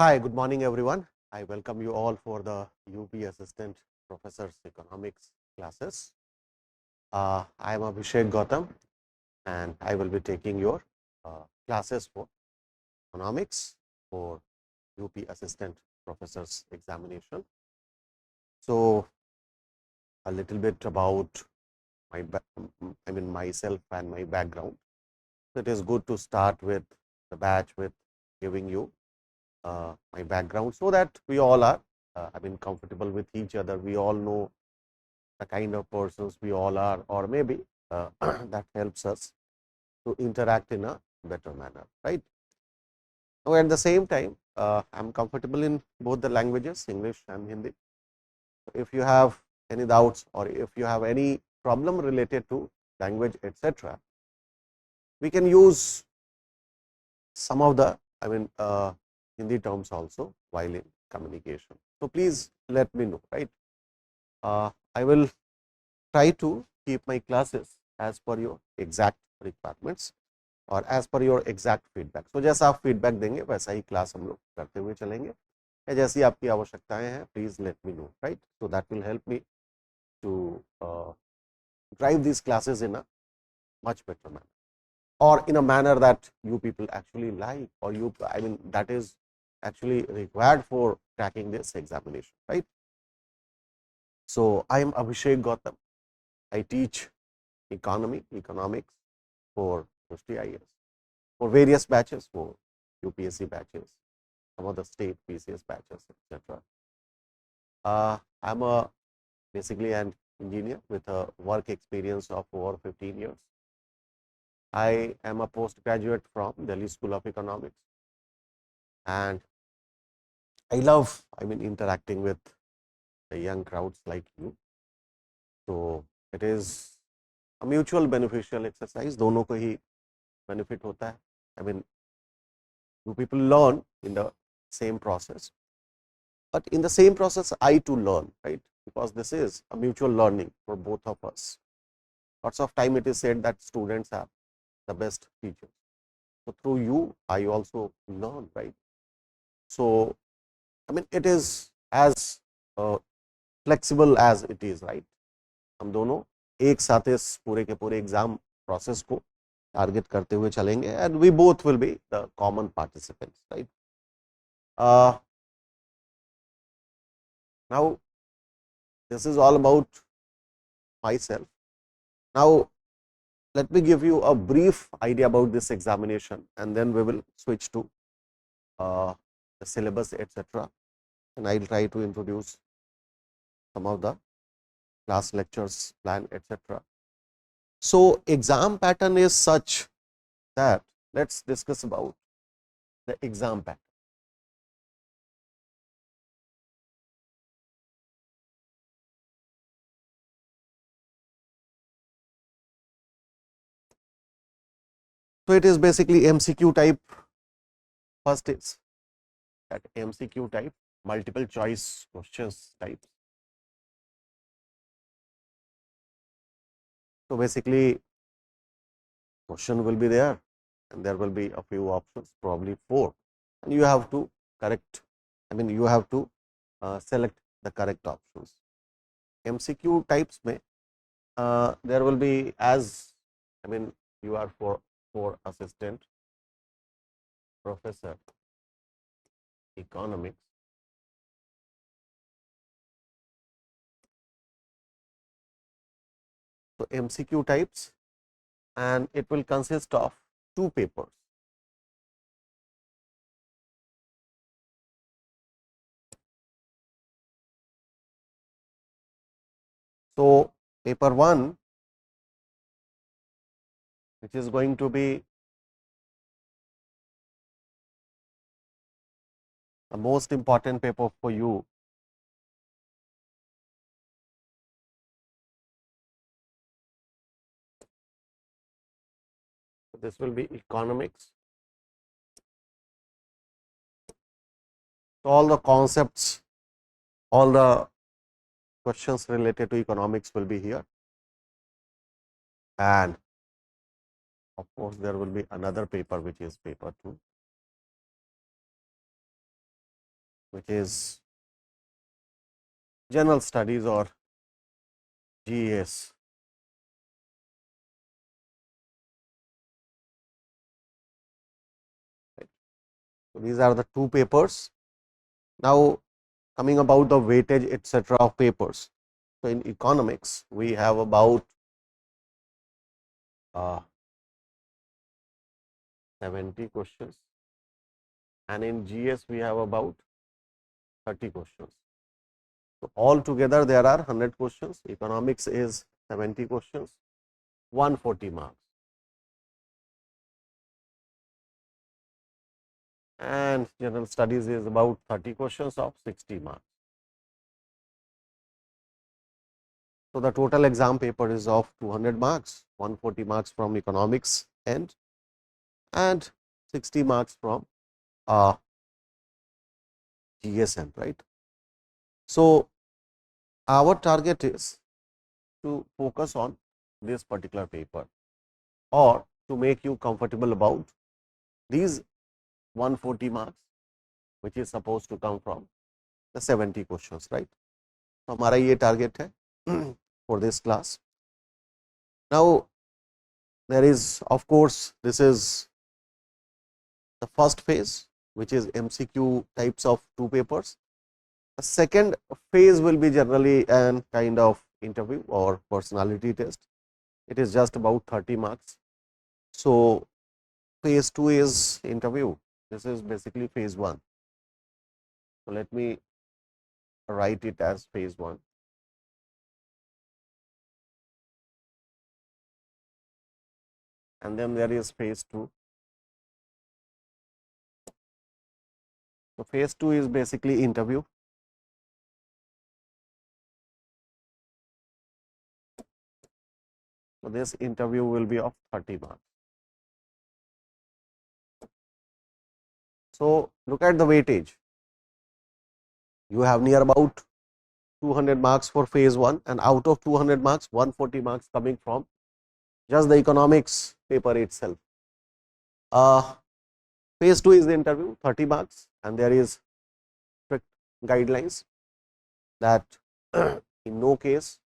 Hi, good morning, everyone. I welcome you all for the UP Assistant Professor's Economics classes. I am Abhishek Gautam, and I will be taking your classes for economics for UP Assistant Professor's examination. So, a little bit about myself and my background. It is good to start with the batch with giving you my background so that we all are comfortable with each other. We all know the kind of persons we all are, or maybe that helps us to interact in a better manner, right? Now, at the same time, I'm comfortable in both the languages, English and Hindi. If you have any doubts or if you have any problem related to language, etc., we can use some of the Hindi terms also while in communication. So please let me know, right? I will try to keep my classes as per your exact requirements और as per your exact feedback. So जैसा आप feedback देंगे वैसा ही class हम लोग करते हुए चलेंगे, या जैसी आपकी आवश्यकताएं हैं please let me know, right? So that will help me to drive these classes in a much better manner or in a manner that you people actually like, or that is actually required for cracking this examination, right? So I am Abhishek Gautam. I teach economics for Drishti IAS, for various batches, for UPSC batches, some of the state PCS batches, etc. I'm basically an engineer with a work experience of over 15 years. I am a postgraduate from Delhi School of Economics, and I love interacting with the young crowds like you. So it is a mutual beneficial exercise. दोनों को ही benefit होता है. You people learn in the same process, but in the same process I too learn, right? Because this is a mutual learning for both of us. Lots of time it is said that students are the best teachers. So through you, I also learn, right? So it is as flexible as it is, right? हम दोनों एक साथ इस पूरे के पूरे exam process को target करते हुए चलेंगे, and we both will be the common participants, right? Now this is all about myself. Now let me give you a brief idea about this examination, and then we will switch to the syllabus, etc. And I will try to introduce some of the class lectures plan, etc. So exam pattern is such that let's discuss about the exam pattern. So it is basically MCQ type. First is that MCQ type, multiple choice questions type. So basically question will be there, and there will be a few options, probably 4, and you have to correct, you have to select the correct options. MCQ types may there will be, as you are for assistant professor economics, so MCQ types, and it will consist of 2 papers. So paper 1, which is going to be the most important paper for you, so this will be economics. So all the concepts, all the questions related to economics will be here, and of course there will be another paper which is paper 2. which is general studies or GES. Right. So, these are the two papers. Now, coming about the weightage etc. of papers. So, in economics, we have about 70 questions, and in GS we have about 30 questions. So, all together there are 100 questions. Economics is 70 questions, 140 marks, and general studies is about 30 questions of 60 marks. So, the total exam paper is of 200 marks, 140 marks from economics end and 60 marks from GSM, right. So, our target is to focus on this particular paper or to make you comfortable about these 140 marks, which is supposed to come from the 70 questions, right. So, हमारा ये target है for this class. Now, there is of course, this is the first phase, which is MCQ types of two papers. The second phase will be generally an kind of interview or personality test. It is just about 30 marks. So, phase 2 is interview. This is basically phase 1. So, let me write it as phase 1. And then there is phase 2. So, phase 2 is basically interview. So, this interview will be of 30 marks. So, look at the weightage. You have near about 200 marks for phase 1, and out of 200 marks, 140 marks coming from just the economics paper itself. Phase 2 is the interview, 30 marks, and there is strict guidelines that in no case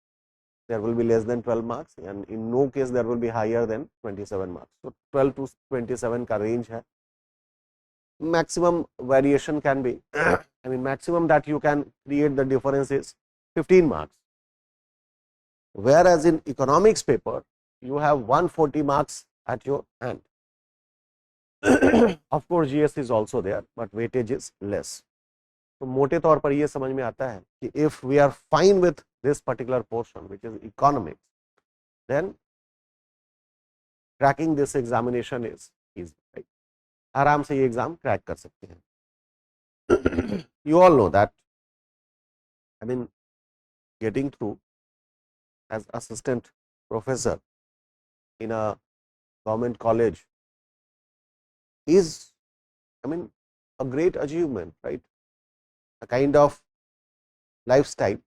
there will be less than 12 marks, and in no case there will be higher than 27 marks. So, 12 to 27 का range है. Maximum variation can be, I mean maximum that you can create the difference is 15 marks. Whereas in economics paper, you have 140 marks at your hand. Of course, GS is also there, but weightage is less. तो मोटे तौर पर ये समझ में आता है कि if we are fine with this particular portion, which is economics, then cracking this examination is easy, right? आराम से ये एग्जाम क्रैक कर सकते हैं. You all know that, I mean, getting through as assistant professor in a government college is, I mean, a great achievement, right? A kind of lifestyle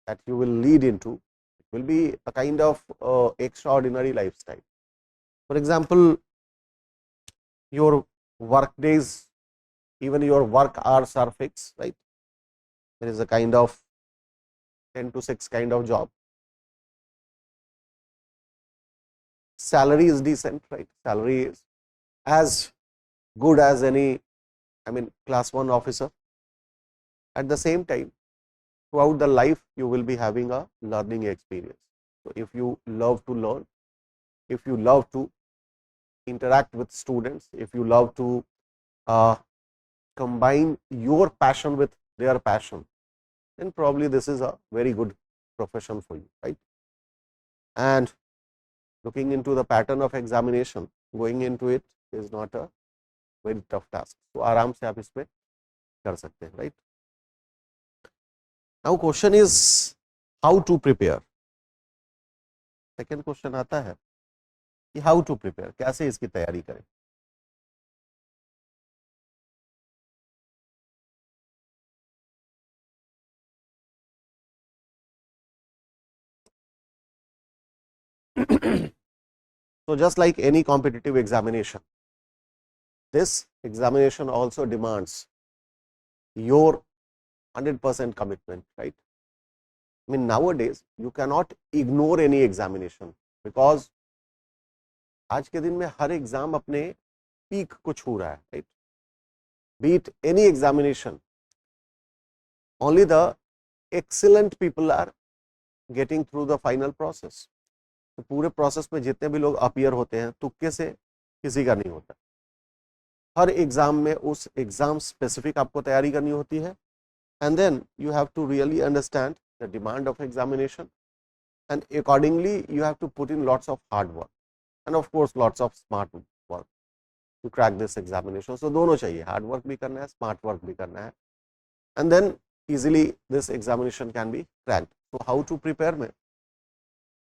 that you will lead into will be a kind of extraordinary lifestyle. For example, your work days, even your work hours are fixed, right? There is a kind of 10 to 6 kind of job. Salary is decent, right? Salary is as good as any, I mean, class 1 officer. At the same time, throughout the life, you will be having a learning experience. So, if you love to learn, if you love to interact with students, if you love to combine your passion with their passion, then probably this is a very good profession for you, right? And looking into the pattern of examination, going into it is not a very tough task. So, आराम से आप इसमें कर सकते हैं, right? Now, question is how to prepare. Second question आता है कि how to prepare, कैसे इसकी तैयारी करें. So, just like any competitive examination, this examination also demands your 100% commitment, right? I mean, nowadays you cannot ignore any examination because आज के दिन में हर एग्जाम अपने पीक को छू रहा है, right? Be it any examination, only the excellent people are getting through the final process. तो पूरे प्रोसेस में जितने भी लोग अपीयर होते हैं तुक्के से किसी का नहीं होता. हर एग्जाम में उस एग्जाम स्पेसिफिक आपको तैयारी करनी होती है, and then you have to really understand the demand of examination, and accordingly you have to put in lots of hard work and of course lots of smart work to crack this examination. So दोनों चाहिए, hard work भी करना है, smart work भी करना है, and then easily this examination can be cracked. So how to prepare में?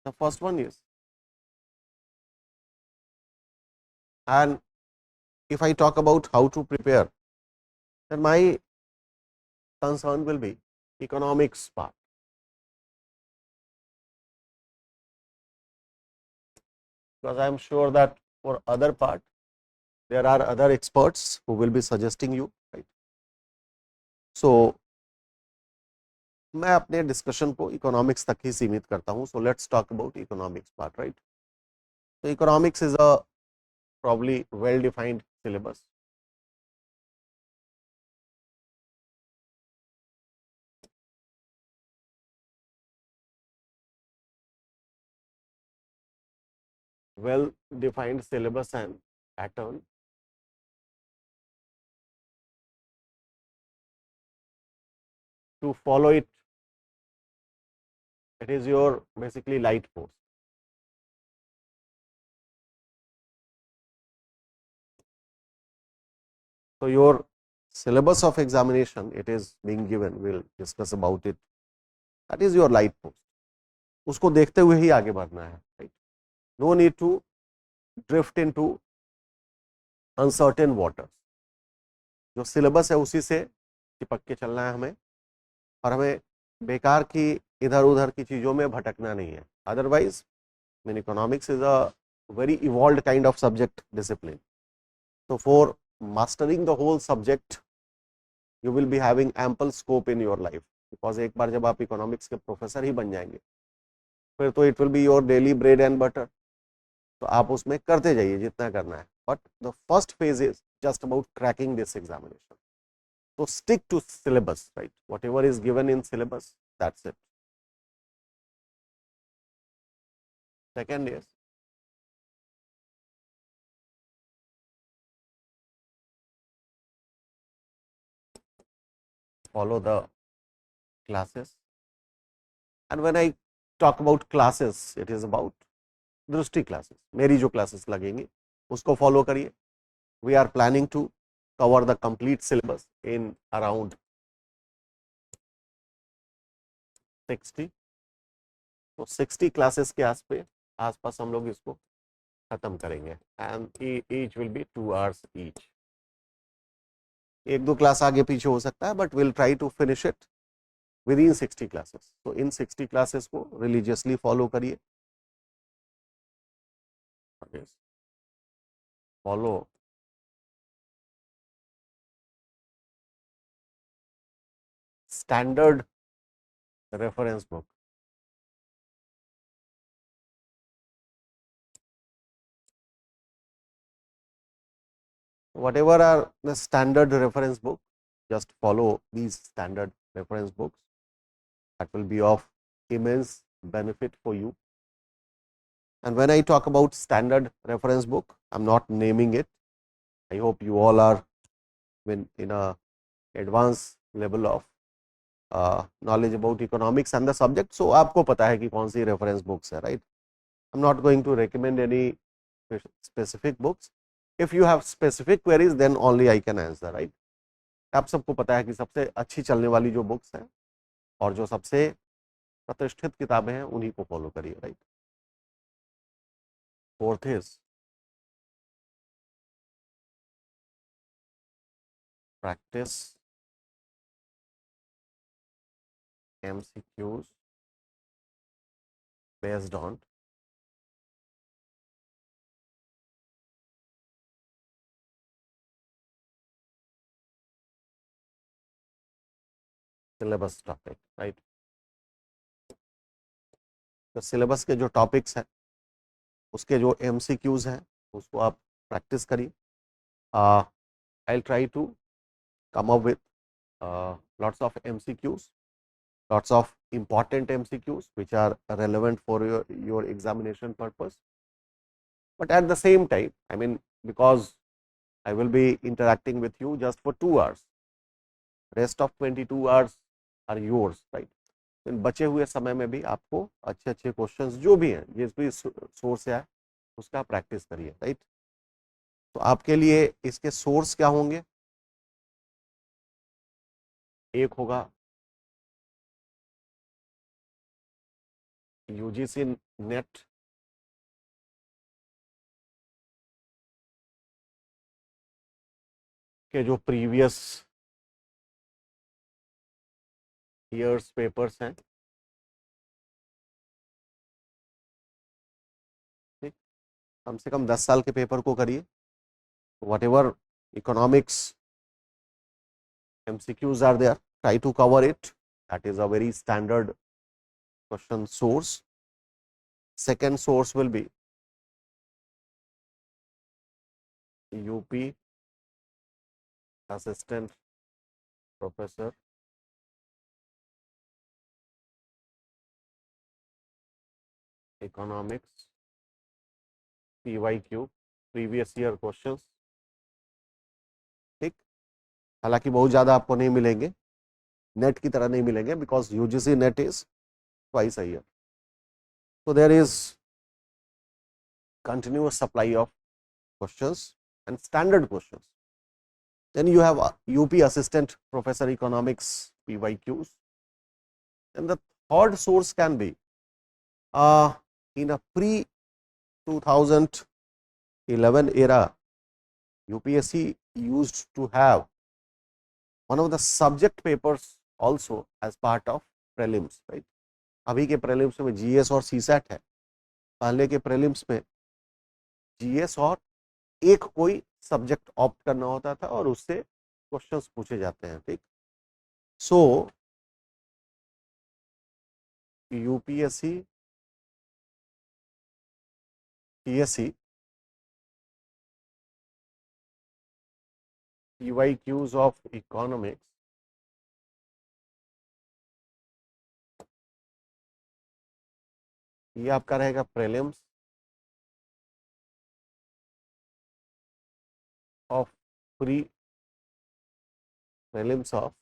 The first one is, and if I talk about how to prepare, then my concern will be economics part. Because I am sure that for other part, there are other experts who will be suggesting you, right? So मैं अपने discussion को economics तक ही सीमित करता हूँ. So let's talk about economics part, right? So economics is a probably well defined syllabus. Well defined syllabus and pattern. To follow it, it is your basically light post. So your syllabus of examination, it is being given, we'll discuss about it. That is your light post. उसको देखते हुए ही आगे बढ़ना है, right? No need to drift into uncertain waters. जो syllabus है उसी से चिपक के चलना है हमें, और हमें बेकार की इधर उधर की चीजों में भटकना नहीं है. Otherwise mean economics is a very evolved kind of subject discipline. So for mastering the whole subject, you will be having ample scope in your life. Because एक बार जब आप इकोनॉमिक्स के प्रोफेसर ही बन जाएंगे, फिर तो it will be your daily bread and butter. तो आप उसमें करते जाइए जितना करना है. But the first phase is just about cracking this examination. So stick to syllabus, right? Whatever is given in syllabus, that's it. Second is follow the classes. And when I talk about classes, it is about Drishti classes. मेरी जो classes लगेंगी उसको follow करिए. We are planning to cover the complete syllabus in around 60. तो 60 classes के आसपास हम लोग इसको खत्म करेंगे. And each will be 2 hours each. एक दो क्लास आगे पीछे हो सकता है, but will try to finish it within 60 classes. तो इन 60 क्लासेस को रिलीजियसली फॉलो करिए. Follow standard reference book. Whatever are the standard reference book, just follow these standard reference books. That will be of immense benefit for you. And when I talk about standard reference book, I am not naming it. I hope you all are in a advanced level of knowledge about economics and the subject. So आपको पता है कि कौन सी reference books है, right? I am not going to recommend any specific books. If you have specific queries, then only I can answer, right? आप सबको पता है कि सबसे अच्छी चलने वाली जो बुक्स हैं और जो सबसे प्रतिष्ठित किताबें हैं उन्हीं को फॉलो करिए, right? Fourth is practice MCQs based on syllabus topic, right. तो सिलेबस के जो टॉपिक्स हैं उसके जो एमसीक्यूज हैं उसको आप प्रैक्टिस करिए। I try to come up with lots of MCQs, lots of important MCQs which are relevant for your examination purpose. But at the same time, I mean, because I will be interacting with you just for 2 hours, rest of 22 hours are yours, right? इन बचे हुए समय में भी आपको अच्छे अच्छे questions जो भी हैं जिस भी सोर्स से आए उसका प्रैक्टिस करिए, राइट। तो आपके लिए इसके सोर्स क्या होंगे? एक होगा यूजीसी नेट, के जो प्रीवियस ईयर्स पेपर्स हैं, ठीक, कम से कम 10 साल के पेपर को करिए। What ever economics MCQs are there, try to cover it. That is a very standard question source. Second source will be UP Assistant Professor Economics PYQ, previous year questions, ठीक। हालांकि बहुत ज़्यादा आपको नहीं मिलेंगे, नेट की तरह नहीं मिलेंगे, because UGC net is twice a year, so there is continuous supply of questions and standard questions. Then you have UP Assistant Professor Economics PYQs. And the third source can be in a pre-2011 era, UPSC used to have one of the subject papers also as part of prelims, right? अभी के prelims में GS और CSAT है, पहले के prelims में GS और एक कोई सब्जेक्ट ऑप्ट करना होता था और उससे क्वेश्चंस पूछे जाते हैं, ठीक। So UPSC PSC PYQs of economics, ये आपका रहेगा prelims of prelims of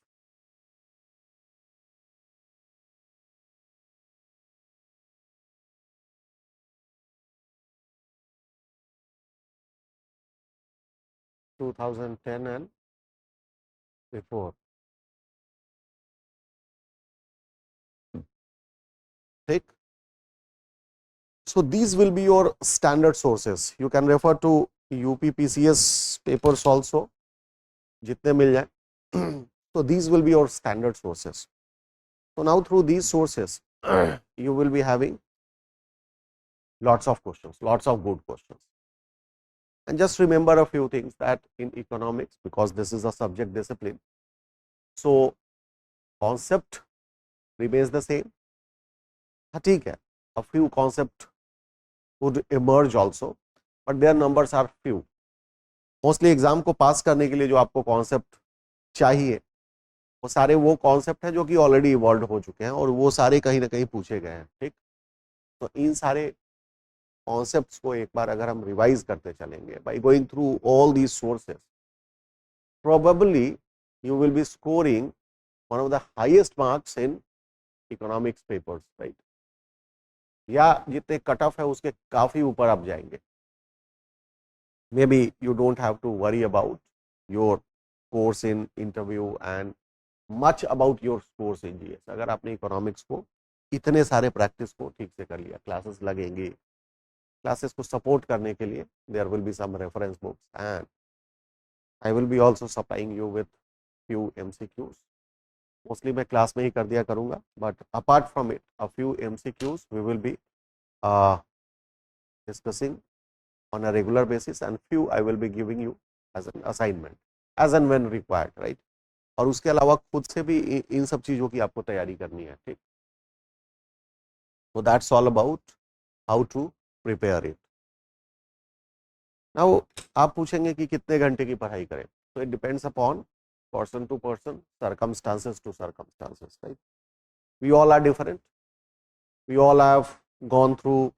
2010 and before, ठीक। So these will be your standard sources. You can refer to UPPCS papers also, जितने मिल जाए. So these will be your standard sources. So now through these sources, you will be having lots of questions, lots of good questions. And just remember a few things that in economics, because this is a subject discipline, so concept remains the same. ठीक है, a few concept would emerge also, but their numbers are few. Mostly exam को पास करने के लिए जो आपको concept चाहिए वो सारे वो कॉन्सेप्ट हैं जो कि ऑलरेडी इवॉल्व हो चुके हैं और वो सारे कहीं ना कहीं पूछे गए हैं, ठीक। तो इन सारे कॉन्सेप्ट्स को एक बार अगर हम रिवाइज करते चलेंगे by going through all these sources, probably you will be scoring one of the highest marks in economics papers, right. या जितने कट ऑफ है उसके काफी ऊपर आप जाएंगे. Maybe you don't have to worry about your course in interview and much about your scores in GS. अगर आपने इकोनॉमिक्स को इतने सारे प्रैक्टिस को ठीक से कर लिया, क्लासेस लगेंगे, क्लासेस को सपोर्ट करने के लिए there will be some reference books and I will be also supplying you with few MCQs. Mostly मैं क्लास में ही कर दिया करूंगा, but apart from it a few MCQs we will be discussing on a regular basis and few I will be giving you as an assignment as and when required, right. और उसके अलावा खुद से भी इन सब चीज़ों की आपको तैयारी करनी है, ठीक। तो that's all about how to prepare it. Now आप पूछेंगे कि कितने घंटे की पढ़ाई करें, तो it depends upon person to person, circumstances to circumstances, right. We all are different, we all have gone through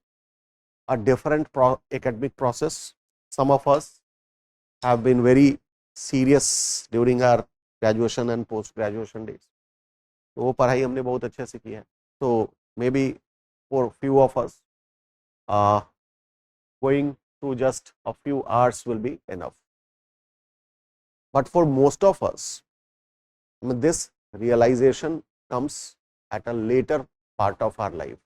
a different academic process. Some of us have been very serious during our graduation and post graduation days. तो वो पढ़ाई हमने बहुत अच्छे से की है. So maybe for few of us going to just a few hours will be enough. But for most of us, this realization comes at a later part of our life.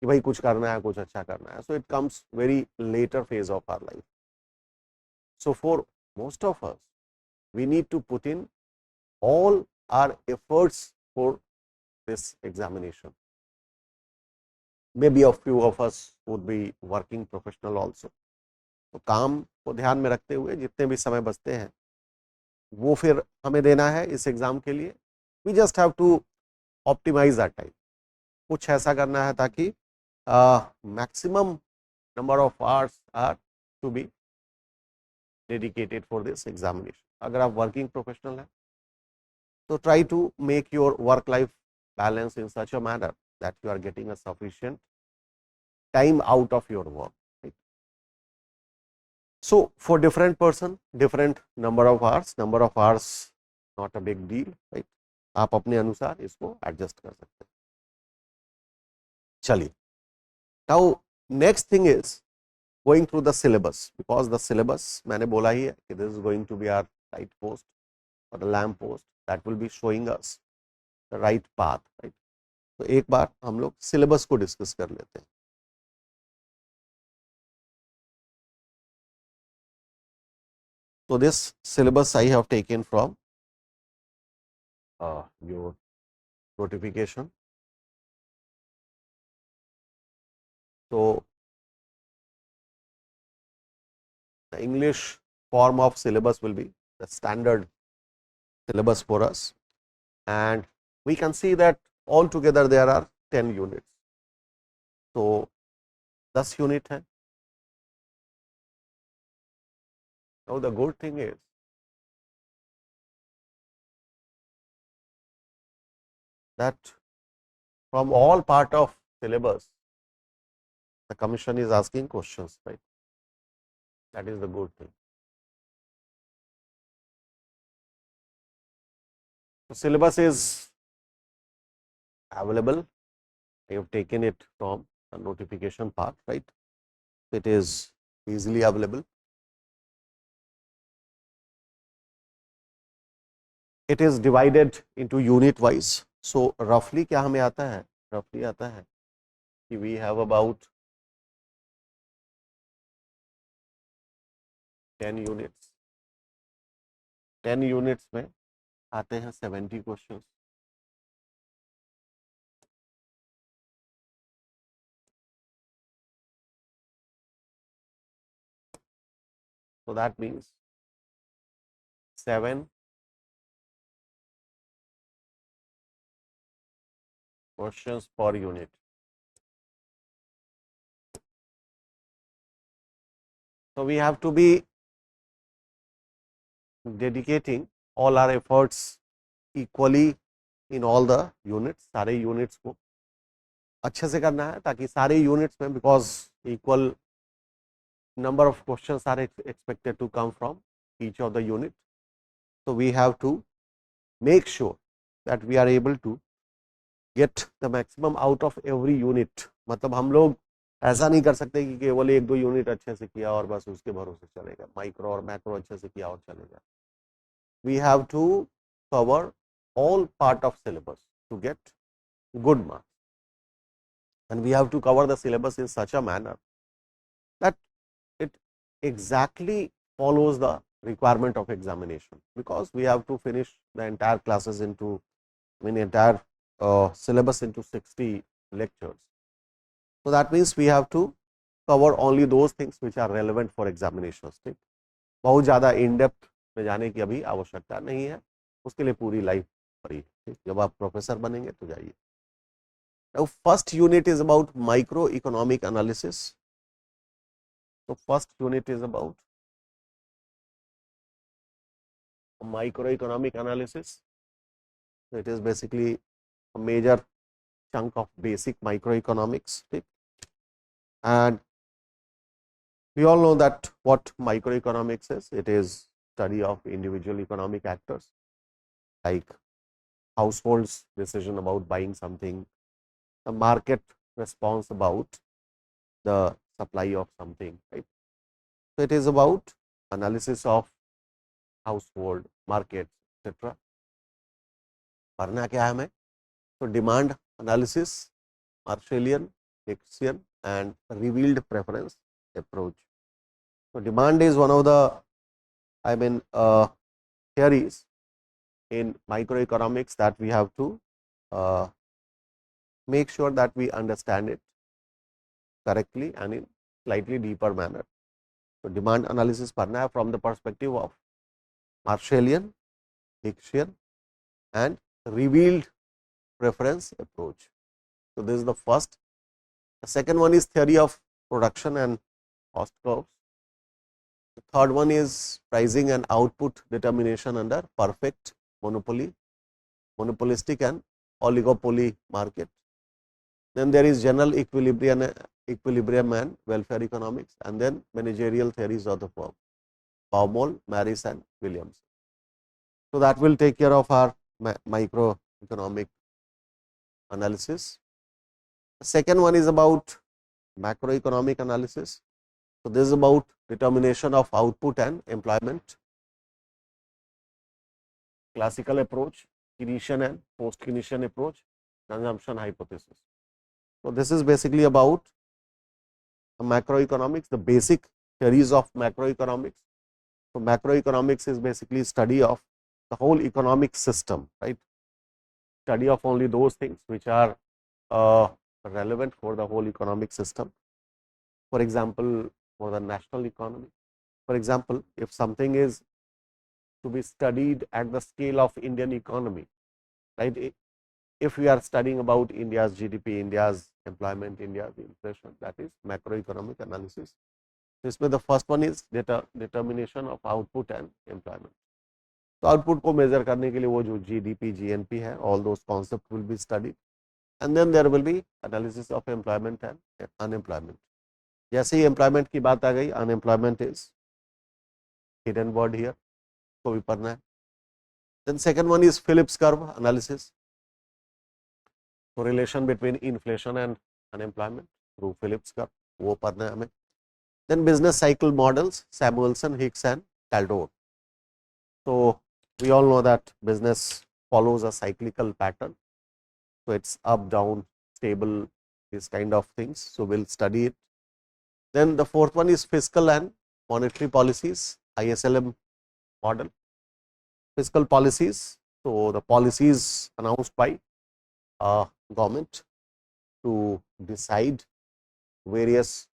कि भाई कुछ करना है, कुछ अच्छा करना है. So it comes very later phase of our life. So for most of us, we need to put in all our efforts for this examination. Maybe a few of us would be working professional also. तो काम को ध्यान में रखते हुए जितने भी समय बचते हैं वो फिर हमें देना है इस एग्जाम के लिए. We just have to optimize that time. कुछ ऐसा करना है ताकि maximum number of hours are to be dedicated for this examination. अगर आप working professional हैं तो try to make your work life balance in such a manner that you are getting a sufficient time out of your work, right? So for different person, different number of hours not a big deal, right? आप अपने अनुसार इसको adjust कर सकते हैं. चलिए, now next thing is going through the syllabus, because the syllabus मैंने बोला ही है कि this is going to be our light post or the lamp post that will be showing us the right path, right? तो एक बार हम लोग syllabus को discuss कर लेते हैं. So this syllabus I have taken from your notification. So the English form of syllabus will be the standard syllabus for us, and we can see that altogether there are 10 units. So 10 unit है. Now the good thing is that from all part of syllabus the commission is asking questions, right? That is the good thing. So syllabus is available. I have taken it from the notification part, right? It is easily available. It is divided into unit wise. So roughly क्या हमें आता है? Roughly आता है कि we have about 10 units. 10 units में आते हैं 70 questions. So that means 7 questions per unit. So we have to be dedicating all our efforts equally in all the units. सारे units को अच्छे से करना है ताकि सारे units में, because equal number of questions are expected to come from each of the unit. So we have to make sure that we are able to get the maximum out of every unit. मतलब हम लोग ऐसा नहीं कर सकते कि केवल एक दो यूनिट अच्छे से किया और बस उसके भरोसे चलेगा, माइक्रो और मैक्रो अच्छे से किया और चलेगा. We have to cover all part of syllabus to get good marks, and we have to cover the syllabus in such a manner that it exactly follows the requirement of examination, because we have to finish the entire classes into, I mean entire syllabus into 60 lectures. So that means we have to cover only those things which are relevant for examinations. ठीक, बहुत ज़्यादा in depth में जाने की अभी आवश्यकता नहीं है. उसके लिए पूरी लाइफ फ्री। ठीक, जब आप प्रोफेसर बनेंगे तो जाइए। Now first unit is about micro economic analysis. तो first unit is about microeconomic analysis. So it is basically a major chunk of basic microeconomics. Okay? And we all know that what microeconomics is. It is study of individual economic actors like households decision about buying something, the market response about the supply of something. Right? So it is about analysis of household, markets, etc. पढ़ना क्या है हमें? तो demand analysis, Marshallian, Hixian, and revealed preference approach. So demand is one of the, theories in microeconomics that we have to make sure that we understand it correctly and in slightly deeper manner. So demand analysis पढ़ना है from the perspective of Marshallian, Hixian, and revealed preference approach. So this is the first. The second one is theory of production and cost curves. The third one is pricing and output determination under perfect monopoly, monopolistic and oligopoly market. Then there is general equilibrium and welfare economics, and then managerial theories of the firm, Baumol, Maris and Williams. So that will take care of our microeconomic analysis. The second one is about macroeconomic analysis. So this is about determination of output and employment, classical approach, Keynesian and post-Keynesian approach, consumption hypothesis. So this is basically about macroeconomics, the basic theories of macroeconomics. So macroeconomics is basically study of the whole economic system, right? Study of only those things which are relevant for the whole economic system. For example, for the national economy. For example, if something is to be studied at the scale of Indian economy, right? If we are studying about India's GDP, India's employment, India's inflation, that is macroeconomic analysis. This way, the first one is determination of output and employment. तो output को measure करने के लिए वो जो GDP, GNP है, all those concept will be studied, and then there will be analysis of employment and unemployment. जैसे ही एम्प्लॉयमेंट की बात आ गई, unemployment is hidden word here, को भी पढ़ना है. Then second one is Phillips curve analysis, correlation between inflation and unemployment through Phillips curve, वो पढ़ना है हमें. Then business cycle models, Samuelson, Hicks and Kaldor. So we all know that business follows a cyclical pattern. So it's up, down, stable, these kind of things. So we'll study it. Then the fourth one is fiscal and monetary policies, ISLM model. Fiscal policies, so the policies announced by government to decide various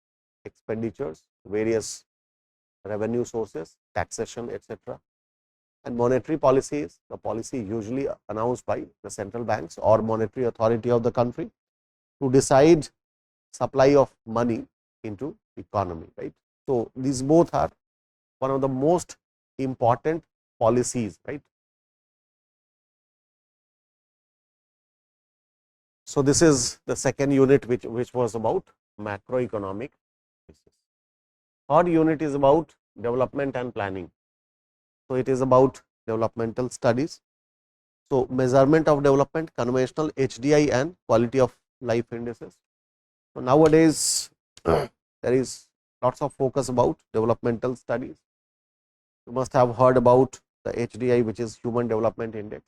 expenditures, various revenue sources, taxation, etc. And monetary policy is the policy usually announced by the central banks or monetary authority of the country to decide supply of money into economy, right? So these both are one of the most important policies, right? So this is the second unit which was about macroeconomic. Third unit is about development and planning. So it is about developmental studies. So measurement of development, conventional HDI and quality of life indices. So nowadays there is lots of focus about developmental studies. You must have heard about the HDI, which is Human Development Index,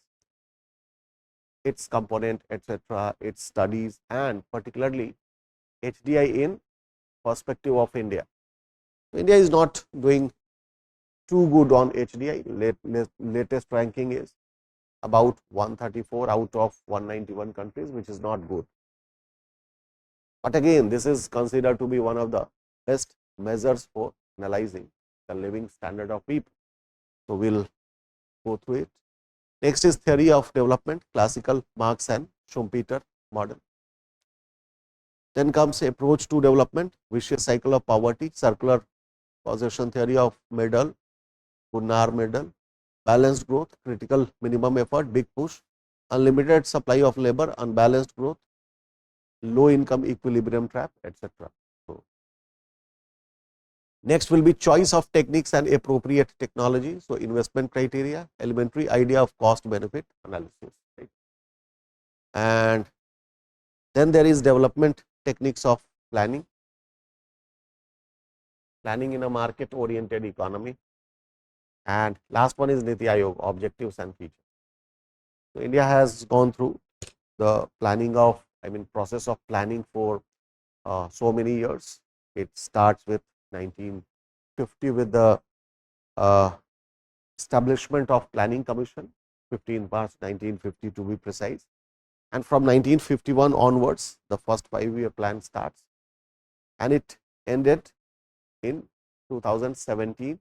its component, etc., its studies, and particularly HDI in perspective of India. India is not doing too good on HDI. Latest ranking is about 134 out of 191 countries, which is not good. But again, this is considered to be one of the best measures for analyzing the living standard of people. So we'll go through it. Next is theory of development, classical Marx and Schumpeter model. Then comes approach to development, vicious cycle of poverty, circular causation theory of Medal, Gunnar Medal, balanced growth, critical minimum effort, big push, unlimited supply of labor, unbalanced growth, low income equilibrium trap, etc. So, next will be choice of techniques and appropriate technology. So, investment criteria, elementary idea of cost benefit analysis. Right? And then there is development techniques of planning, planning in a market oriented economy. And last one is Niti Aayog, objectives and features. So, India has gone through the planning of, process of planning for so many years. It starts with 1950 with the establishment of Planning Commission, 15 March 1950 to be precise. And from 1951 onwards, the first 5-year plan starts, and it ended in 2017,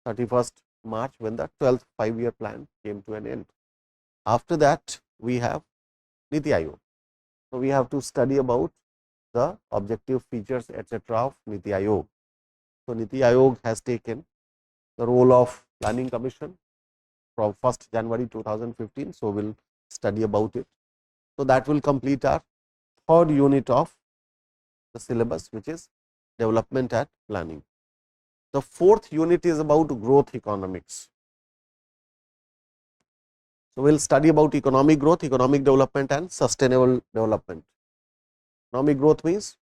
31st March, when the 12th 5-year plan came to an end. After that, we have Niti Aayog. So, we have to study about the objective features, etc. of Niti Aayog. So, Niti Aayog has taken the role of Planning Commission from 1st January 2015. So, we will study about it. So, that will complete our third unit of the syllabus, which is development and planning. The fourth unit is about growth economics. So, we will study about economic growth, economic development and sustainable development. Economic growth means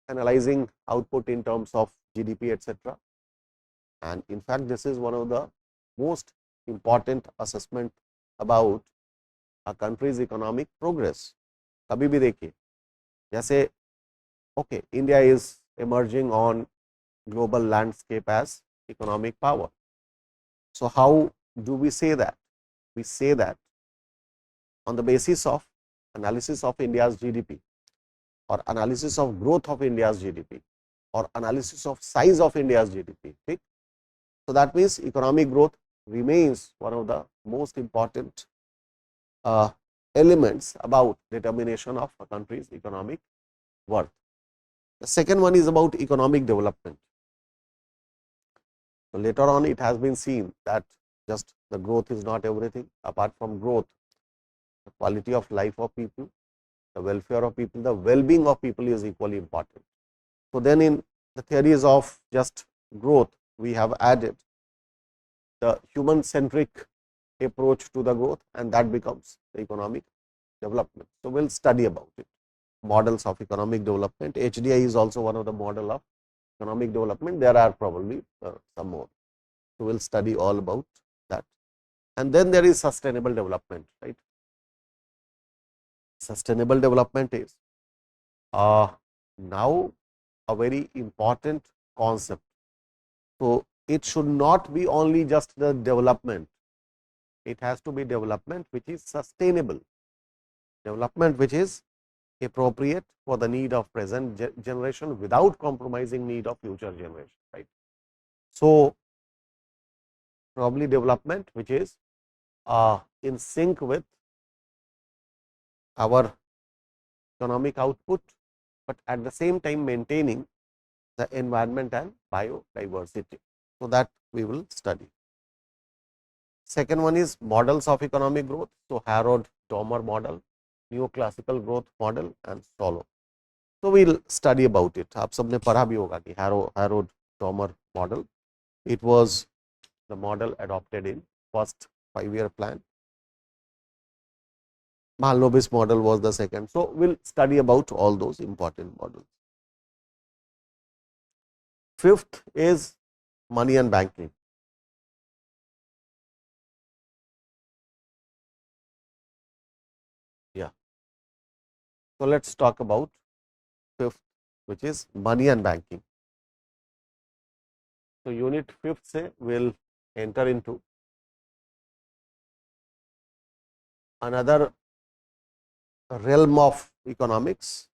analyzing output in terms of GDP, etc. And in fact, this is one of the most important assessment about a country's economic progress. कभी भी देखिए, जैसे okay, India is emerging on global landscape as economic power. So, how do we say that? We say that on the basis of analysis of India's GDP, or analysis of growth of India's GDP, or analysis of size of India's GDP. Okay? So, that means economic growth remains one of the most important elements about determination of a country's economic worth. The second one is about economic development. So, later on it has been seen that just the growth is not everything. Apart from growth, the quality of life of people, the welfare of people, the well-being of people is equally important. So, then in the theories of just growth, we have added the human-centric approach to the growth, and that becomes the economic development. So, we will study about it. Models of economic development. HDI is also one of the model of economic development. There are probably some more. So, we will study all about that. And then there is sustainable development, right? Sustainable development is now a very important concept. So, it should not be only just the development. It has to be development which is sustainable, development which is appropriate for the need of present generation without compromising need of future generation, right. So, probably development which is in sync with our economic output, but at the same time maintaining the environment and biodiversity. So, that we will study. Second one is models of economic growth. So, Harrod-Dommer model, neoclassical growth model and Solow. So, we will study about it. आप सबने पढ़ा भी होगा कि Harrod-Dommer model. It was the model adopted in first 5-year plan. Mahalanobis model was the second. So, we will study about all those important models. Fifth is money and banking. Yeah. So, let us talk about fifth, which is money and banking. So, unit fifth se will enter into another realm of economics,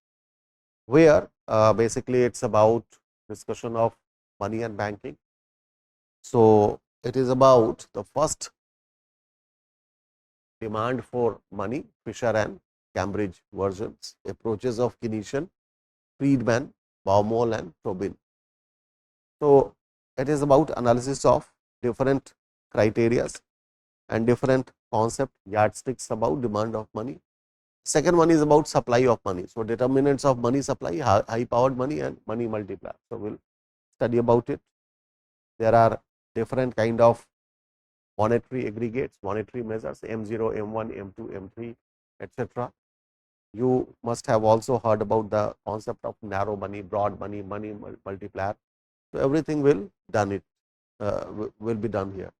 where basically it is about discussion of money and banking. So, it is about the first demand for money, Fisher and Cambridge versions, approaches of Keynesian, Friedman, Baumol and Tobin. So, it is about analysis of different criteria and different concept yardsticks about demand of money. Second one is about supply of money. So, determinants of money supply, high powered money and money multiplier. So, we will study about it. There are different kind of monetary aggregates, monetary measures, M0, M1, M2, M3, etc. You must have also heard about the concept of narrow money, broad money, money multiplier. So, everything will done it will be done here.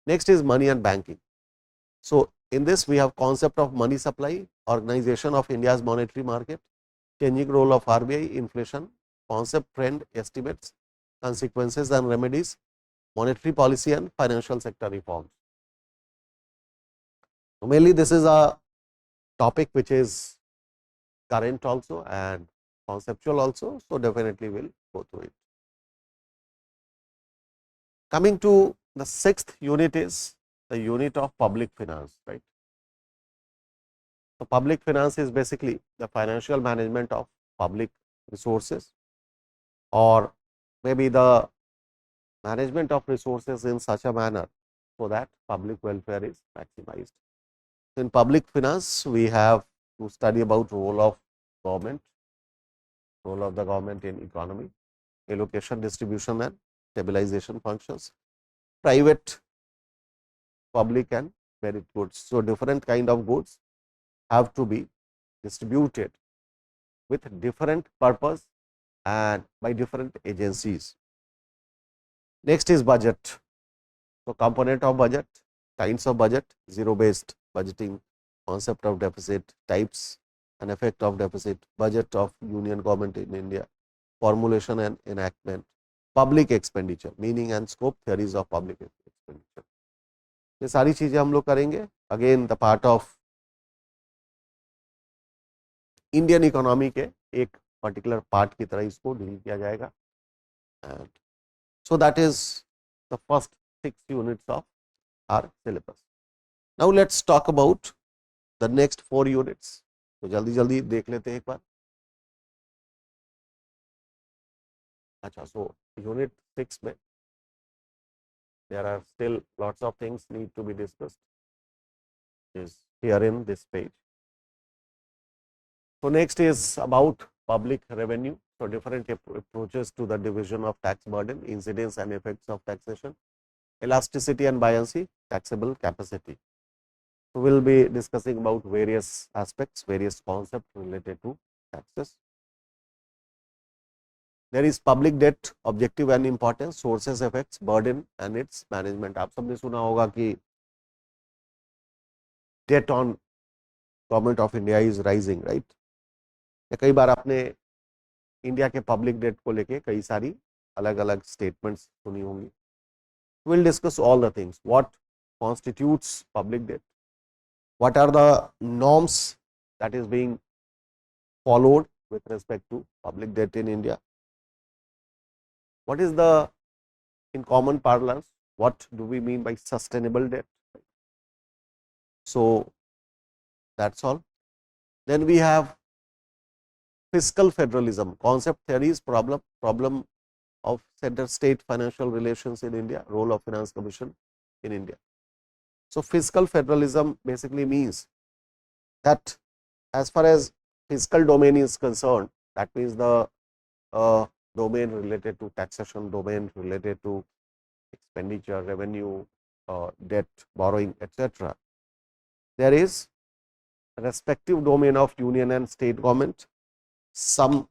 Next is money and banking. So, in this we have concept of money supply, organization of India's monetary market, changing role of RBI, inflation, concept, trend, estimates, consequences and remedies, monetary policy and financial sector reforms. So, mainly this is a topic which is current also and conceptual also. So, definitely we will go through it. Coming to the sixth unit is the unit of public finance, right. So, public finance is basically the financial management of public resources, or maybe the management of resources in such a manner so that public welfare is maximized. In public finance, we have to study about role of government, role of the government in economy, allocation, distribution and stabilization functions, private, public and merit goods. So, different kind of goods have to be distributed with different purpose and by different agencies. Next is budget. So, component of budget, kinds of budget, zero based budgeting, concept of deficit, types and effect of deficit, budget of union government in India, formulation and enactment, public expenditure, meaning and scope, theories of public expenditure. ये सारी चीजें हम लोग करेंगे. Again the part of Indian economy के एक particular part की तरह इसको डील किया जाएगा. And so that is the first 6 units of our syllabus. Now let's talk about the next 4 units. तो जल्दी जल्दी देख लेते हैं एक बार. अच्छा, so unit 6 में there are still lots of things need to be discussed, is here in this page. So next is about public revenue. So different approaches to the division of tax burden, incidence and effects of taxation, elasticity and buoyancy, taxable capacity. So we will be discussing about various aspects, various concepts related to taxes. There is public debt, objective and importance, sources, effects, burden and its management. आप सबने सुना होगा कि debt on government of India is rising, right? या कई बार आपने India के public debt को लेके कई सारी अलग अलग स्टेटमेंट्स सुनी होंगी. We'll discuss all the things. What constitutes public debt? What are the norms that is being followed with respect to public debt in India? What is the, in common parlance, what do we mean by sustainable debt? So, that's all. Then we have fiscal federalism, concept, theories, problem of center state financial relations in India, role of finance commission in India. So, fiscal federalism basically means that as far as fiscal domain is concerned, that means the domain related to taxation, domain related to expenditure, revenue, debt, borrowing, etc. There is a respective domain of union and state government. Some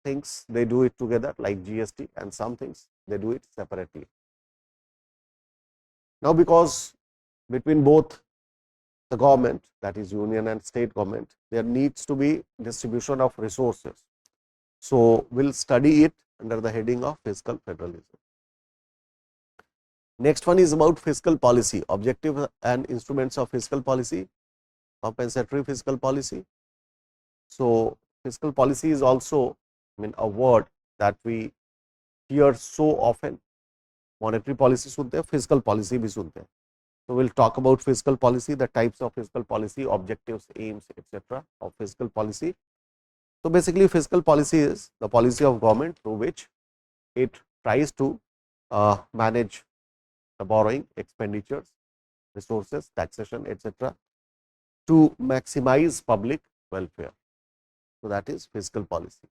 things they do it together like GST, and some things they do it separately. Now, because between both the government, that is union and state government, there needs to be distribution of resources. So, we will study it under the heading of fiscal federalism. Next one is about fiscal policy, objective and instruments of fiscal policy, compensatory fiscal policy. So, fiscal policy is also, I mean, a word that we hear so often. Monetary policy सुनते हैं, fiscal policy भी सुनते हैं. So we'll talk about fiscal policy, the types of fiscal policy, objectives, aims, etc. of fiscal policy. So basically, fiscal policy is the policy of government through which it tries to manage the borrowing, expenditures, resources, taxation, etc. to maximize public welfare. So that is fiscal policy.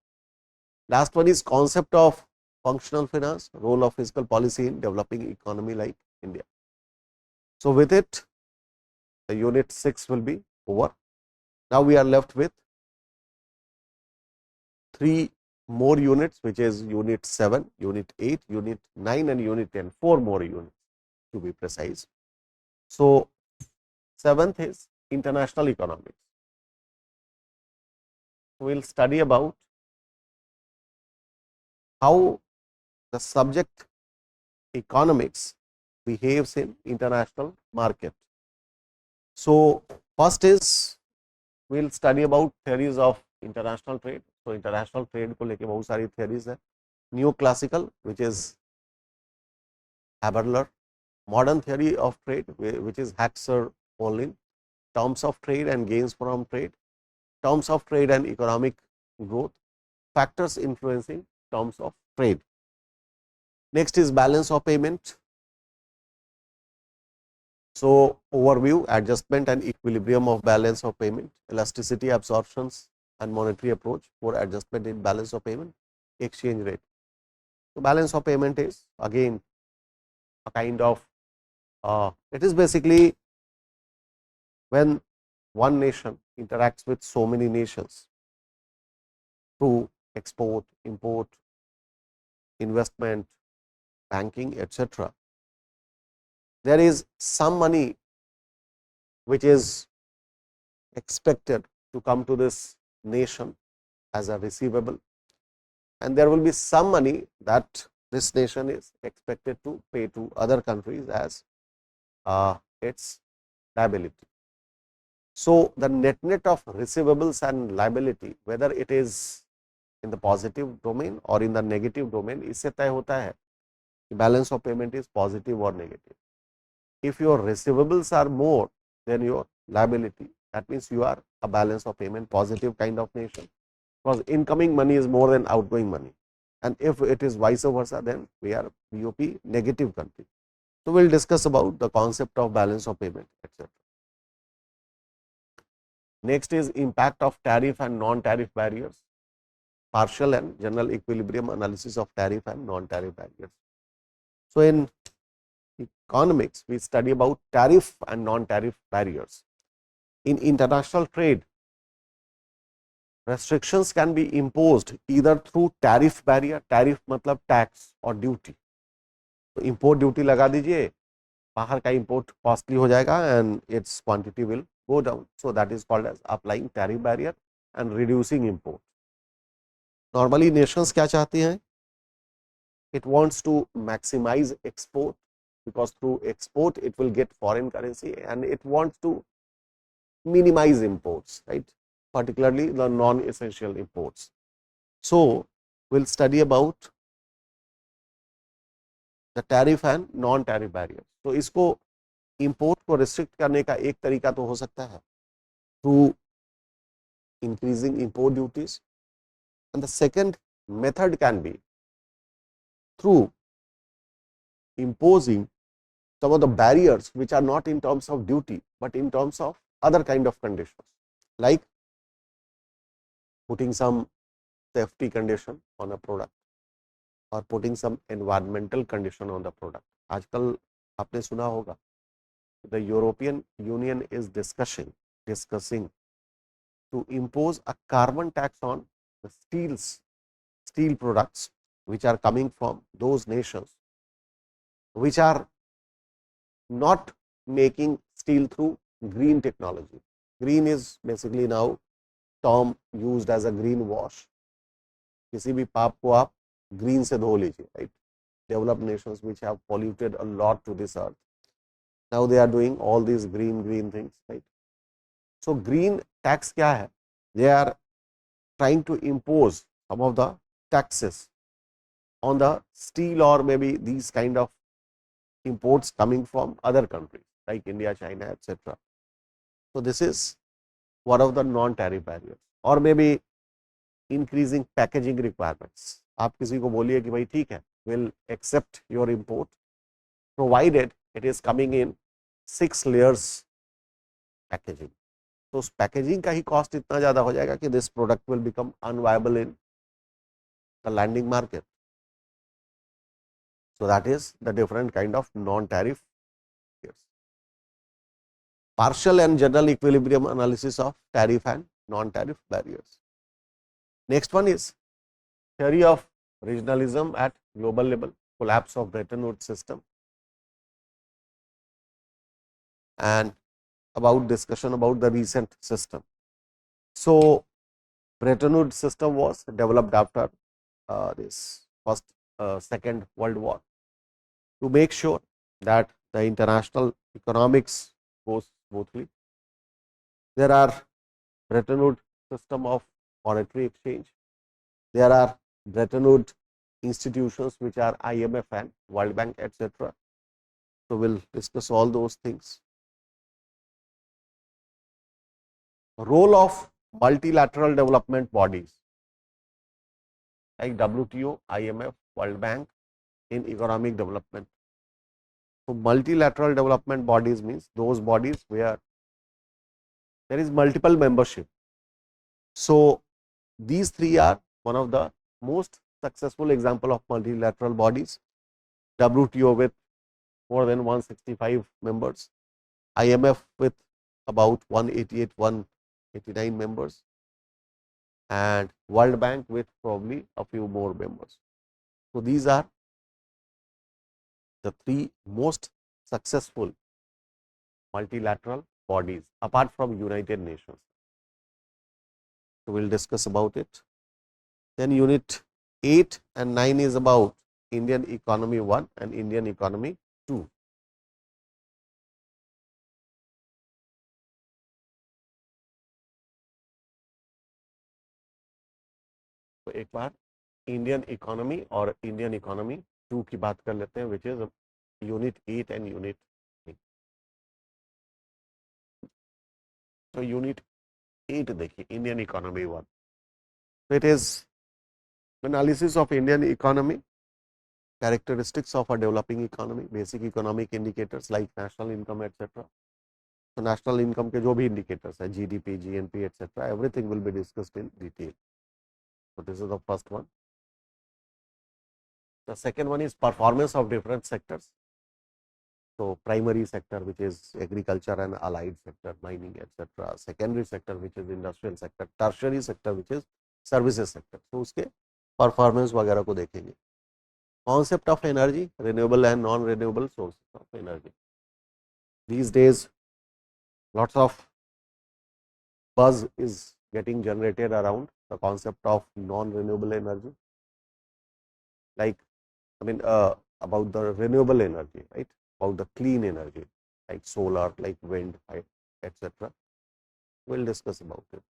Last one is concept of functional finance, role of fiscal policy in developing economy like India. So with it, the unit 6 will be over. Now we are left with 3 more units, which is unit 7, unit 8, unit 9 and unit 10, 4 more units to be precise. So 7th is international economics. We will study about how the subject economics behaves in international market. So first is we will study about theories of international trade. So international trade को लेके बहुत सारी theories है. Neoclassical, which is Haberler, modern theory of trade, which is Haxer Olin, terms of trade and gains from trade, terms of trade and economic growth, factors influencing terms of trade. Next is balance of payment. So overview, adjustment and equilibrium of balance of payment, elasticity, absorptions and monetary approach for adjustment in balance of payment, exchange rate. So balance of payment is again a kind of it is basically when one nation interacts with so many nations through export, import, investment, banking, etc. There is some money which is expected to come to this nation as a receivable, and there will be some money that this nation is expected to pay to other countries as its liability. So the net of receivables and liability, whether it is in the positive domain or in the negative domain, इससे तय होता है कि balance of payment is positive or negative. If your receivables are more than your liability, that means you are a balance of payment positive kind of nation, because incoming money is more than outgoing money. And if it is vice versa, then we are BOP negative country. So we will discuss about the concept of balance of payment, etc. Next is impact of tariff and non-tariff barriers, partial and general equilibrium analysis of tariff and non-tariff barriers. So in economics, we study about tariff and non-tariff barriers. In international trade, restrictions can be imposed either through tariff barrier, tariff मतलब tax or duty. तो import duty लगा दीजिए, बाहर का import costly हो जाएगा and its quantity will go down. So that is called as applying tariff barrier and reducing import. Normally nations क्या चाहती हैं? It wants to maximize export, because through export it will get foreign currency, and it wants to minimize imports, right? Particularly the non-essential imports. So we'll study about the tariff and non-tariff barriers. तो इसको import को restrict करने का एक तरीका तो हो सकता है through increasing import duties, and the second method can be through imposing some of the barriers which are not in terms of duty but in terms of other kind of conditions, like putting some safety condition on a product or putting some environmental condition on the product. आजकल आपने सुना होगा, the European Union is discussing to impose a carbon tax on the steel products which are coming from those nations which are not making steel through green technology. Green is basically now term used as a green wash. किसी भी पाप को आप green से धो लीजिए, right? Developed nations which have polluted a lot to this earth, now they are doing all these green things, right? So green tax क्या है? They are trying to impose some of the taxes on the steel or maybe these kind of imports coming from other countries. like India, China, etc. So this is one of the non-tariff barriers. Or maybe increasing packaging requirements. आप किसी को बोलिए कि भाई ठीक है, will accept your import provided it is coming in 6 layers packaging. तो उस पैकेजिंग का ही कॉस्ट इतना ज्यादा हो जाएगा कि this product will become unviable in the lending market. So that is the different kind of non-tariff barriers. Partial and general equilibrium analysis of tariff and non-tariff barriers. Next one is theory of regionalism at global level, collapse of Bretton Woods system, and about discussion about the recent system. So Bretton Woods system was developed after this Second World War to make sure that the international economics goes smoothly. There are Bretton Woods system of monetary exchange. There are Bretton Woods institutions which are IMF and World Bank, etc. So we'll discuss all those things. Role of multilateral development bodies like WTO, IMF, World Bank in economic development. So multilateral development bodies means those bodies where there is multiple membership. So these three are one of the most successful example of multilateral bodies. WTO with more than 165 members, IMF with about 188, 189 members, and World Bank with probably a few more members. So these are the three most successful multilateral bodies apart from United Nations. So we'll discuss about it. Then unit 8 and 9 is about Indian economy 1 and Indian economy 2. तो एक बार Indian economy और Indian economy 2 की बात कर लेते हैं, which is unit 8 and unit 9. तो unit 8 देखिए, Indian economy 1. So it is analysis of Indian economy, characteristics of a developing economy, basic economic indicators like national income, etc. So national income के जो भी indicators है, GDP, GNP, etc. everything will be discussed in detail. So this is the first one. The second one is performance of different sectors. So primary sector, which is agriculture and allied sector, mining, etc. Secondary sector, which is industrial sector. Tertiary sector, which is services sector. So उसके performance वगैरह को देखेंगे. Concept of energy, renewable and non-renewable sources of energy. These days, lots of buzz is getting generated around the concept of non-renewable energy. Like, I mean, about the renewable energy, right? About the clean energy, like solar, like wind, etc. We'll discuss about it.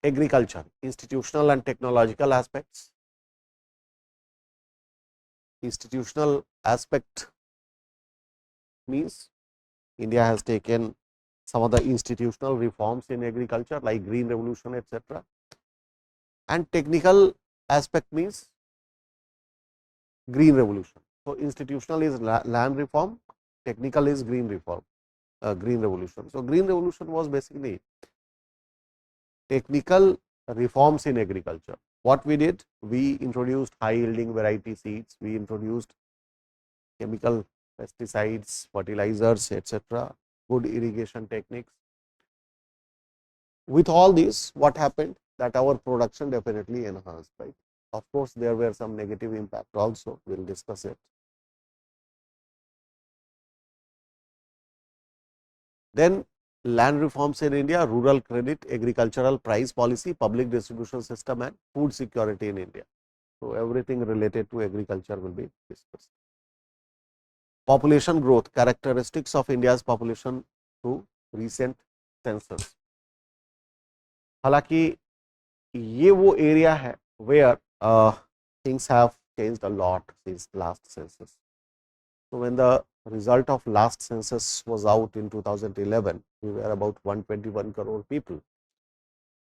Agriculture, institutional and technological aspects. Institutional aspect means India has taken some of the institutional reforms in agriculture like green revolution, etc. And technical aspect means green revolution. So institutional is land reform, technical is green reform, green revolution. So green revolution was basically technical reforms in agriculture. What we did, we introduced high yielding variety seeds, we introduced chemical pesticides, fertilizers, etc., good irrigation techniques. With all this, what happened? That our production definitely enhanced, right? Of course, there were some negative impact also, we will discuss it. Then land reforms in India, rural credit, agricultural price policy, public distribution system and food security in India. So everything related to agriculture will be discussed. Population growth, characteristics of India's population through recent census. हालांकि ये वो area है where things have changed a lot since last census. So when the result of last census was out in 2011, we were about 121 crore people.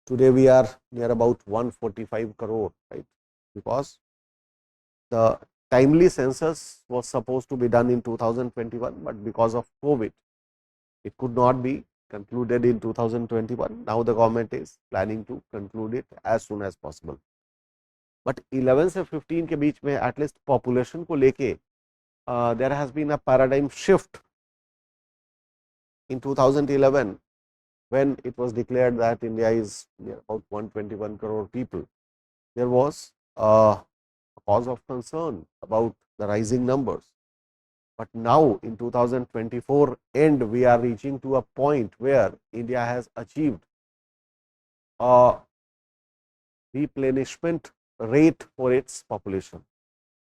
Today we are near about 145 crore, right? Because the timely census was supposed to be done in 2021, but because of COVID, it could not be concluded in 2021. Now the government is planning to conclude it as soon as possible. But 11 से 15 के बीच में at least population को लेके there has been a paradigm shift in 2011 when it was declared that India is about 121 crore people. There was a cause of concern about the rising numbers. But now in 2024 end, we are reaching to a point where India has achieved a replenishment rate for its population.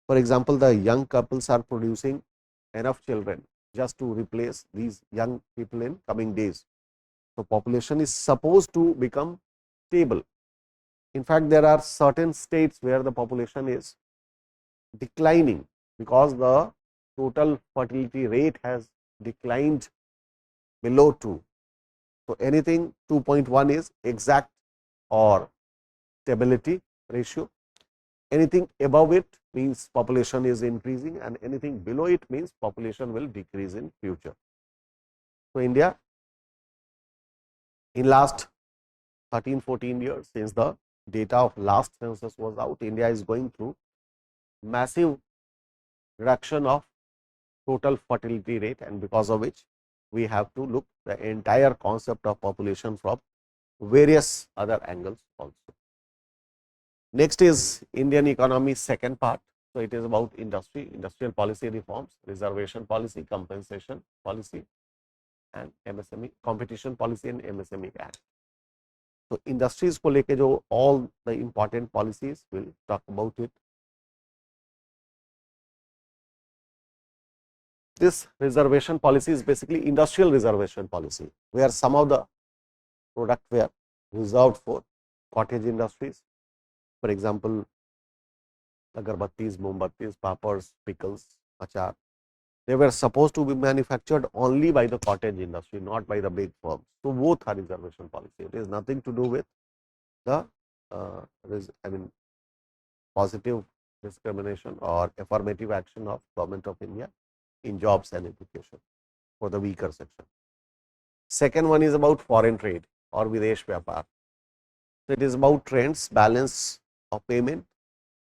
For example, the young couples are producing enough children just to replace these young people in coming days. So, population is supposed to become stable. In fact, there are certain states where the population is declining because the total fertility rate has declined below 2. So, anything 2.1 is exact or stability ratio. Anything above it means population is increasing, and anything below it means population will decrease in future. So, India in last 13-14 years, since the data of last census was out, India is going through massive reduction of total fertility rate, and because of which we have to look the entire concept of population from various other angles also. Next is Indian economy second part. So, it is about industry, industrial policy reforms, reservation policy, compensation policy, and MSME, competition policy and MSME Act. So, industries को लेके जो all the important policies, we'll talk about it. This reservation policy is basically industrial reservation policy, where some of the products were reserved for cottage industries. For example, agarbattis, mombattis, papads, pickles, achar. They were supposed to be manufactured only by the cottage industry, not by the big firms. So, both are reservation policy. It is nothing to do with the positive discrimination or affirmative action of Government of India in jobs and education for the weaker section. Second one is about foreign trade or Videsh Vyapar. So, it is about trends, balance of payment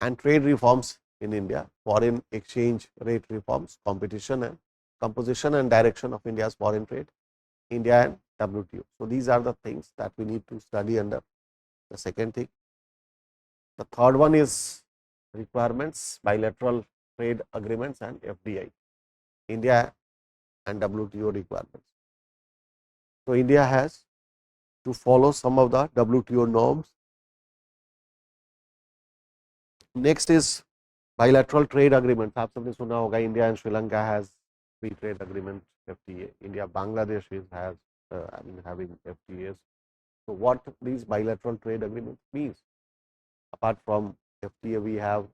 and trade reforms in India, foreign exchange rate reforms, competition and composition and direction of India's foreign trade, India and WTO. So, these are the things that we need to study under the second thing. The third one is requirements, bilateral trade agreements and FDI, India and WTO requirements. So, India has to follow some of the WTO norms. Next is bilateral trade agreements. आप सबने सुना होगा, India and Sri Lanka has free trade agreement FTA. India, Bangladesh has having FTAs. So, what these bilateral trade agreements means? Apart from FTA, we have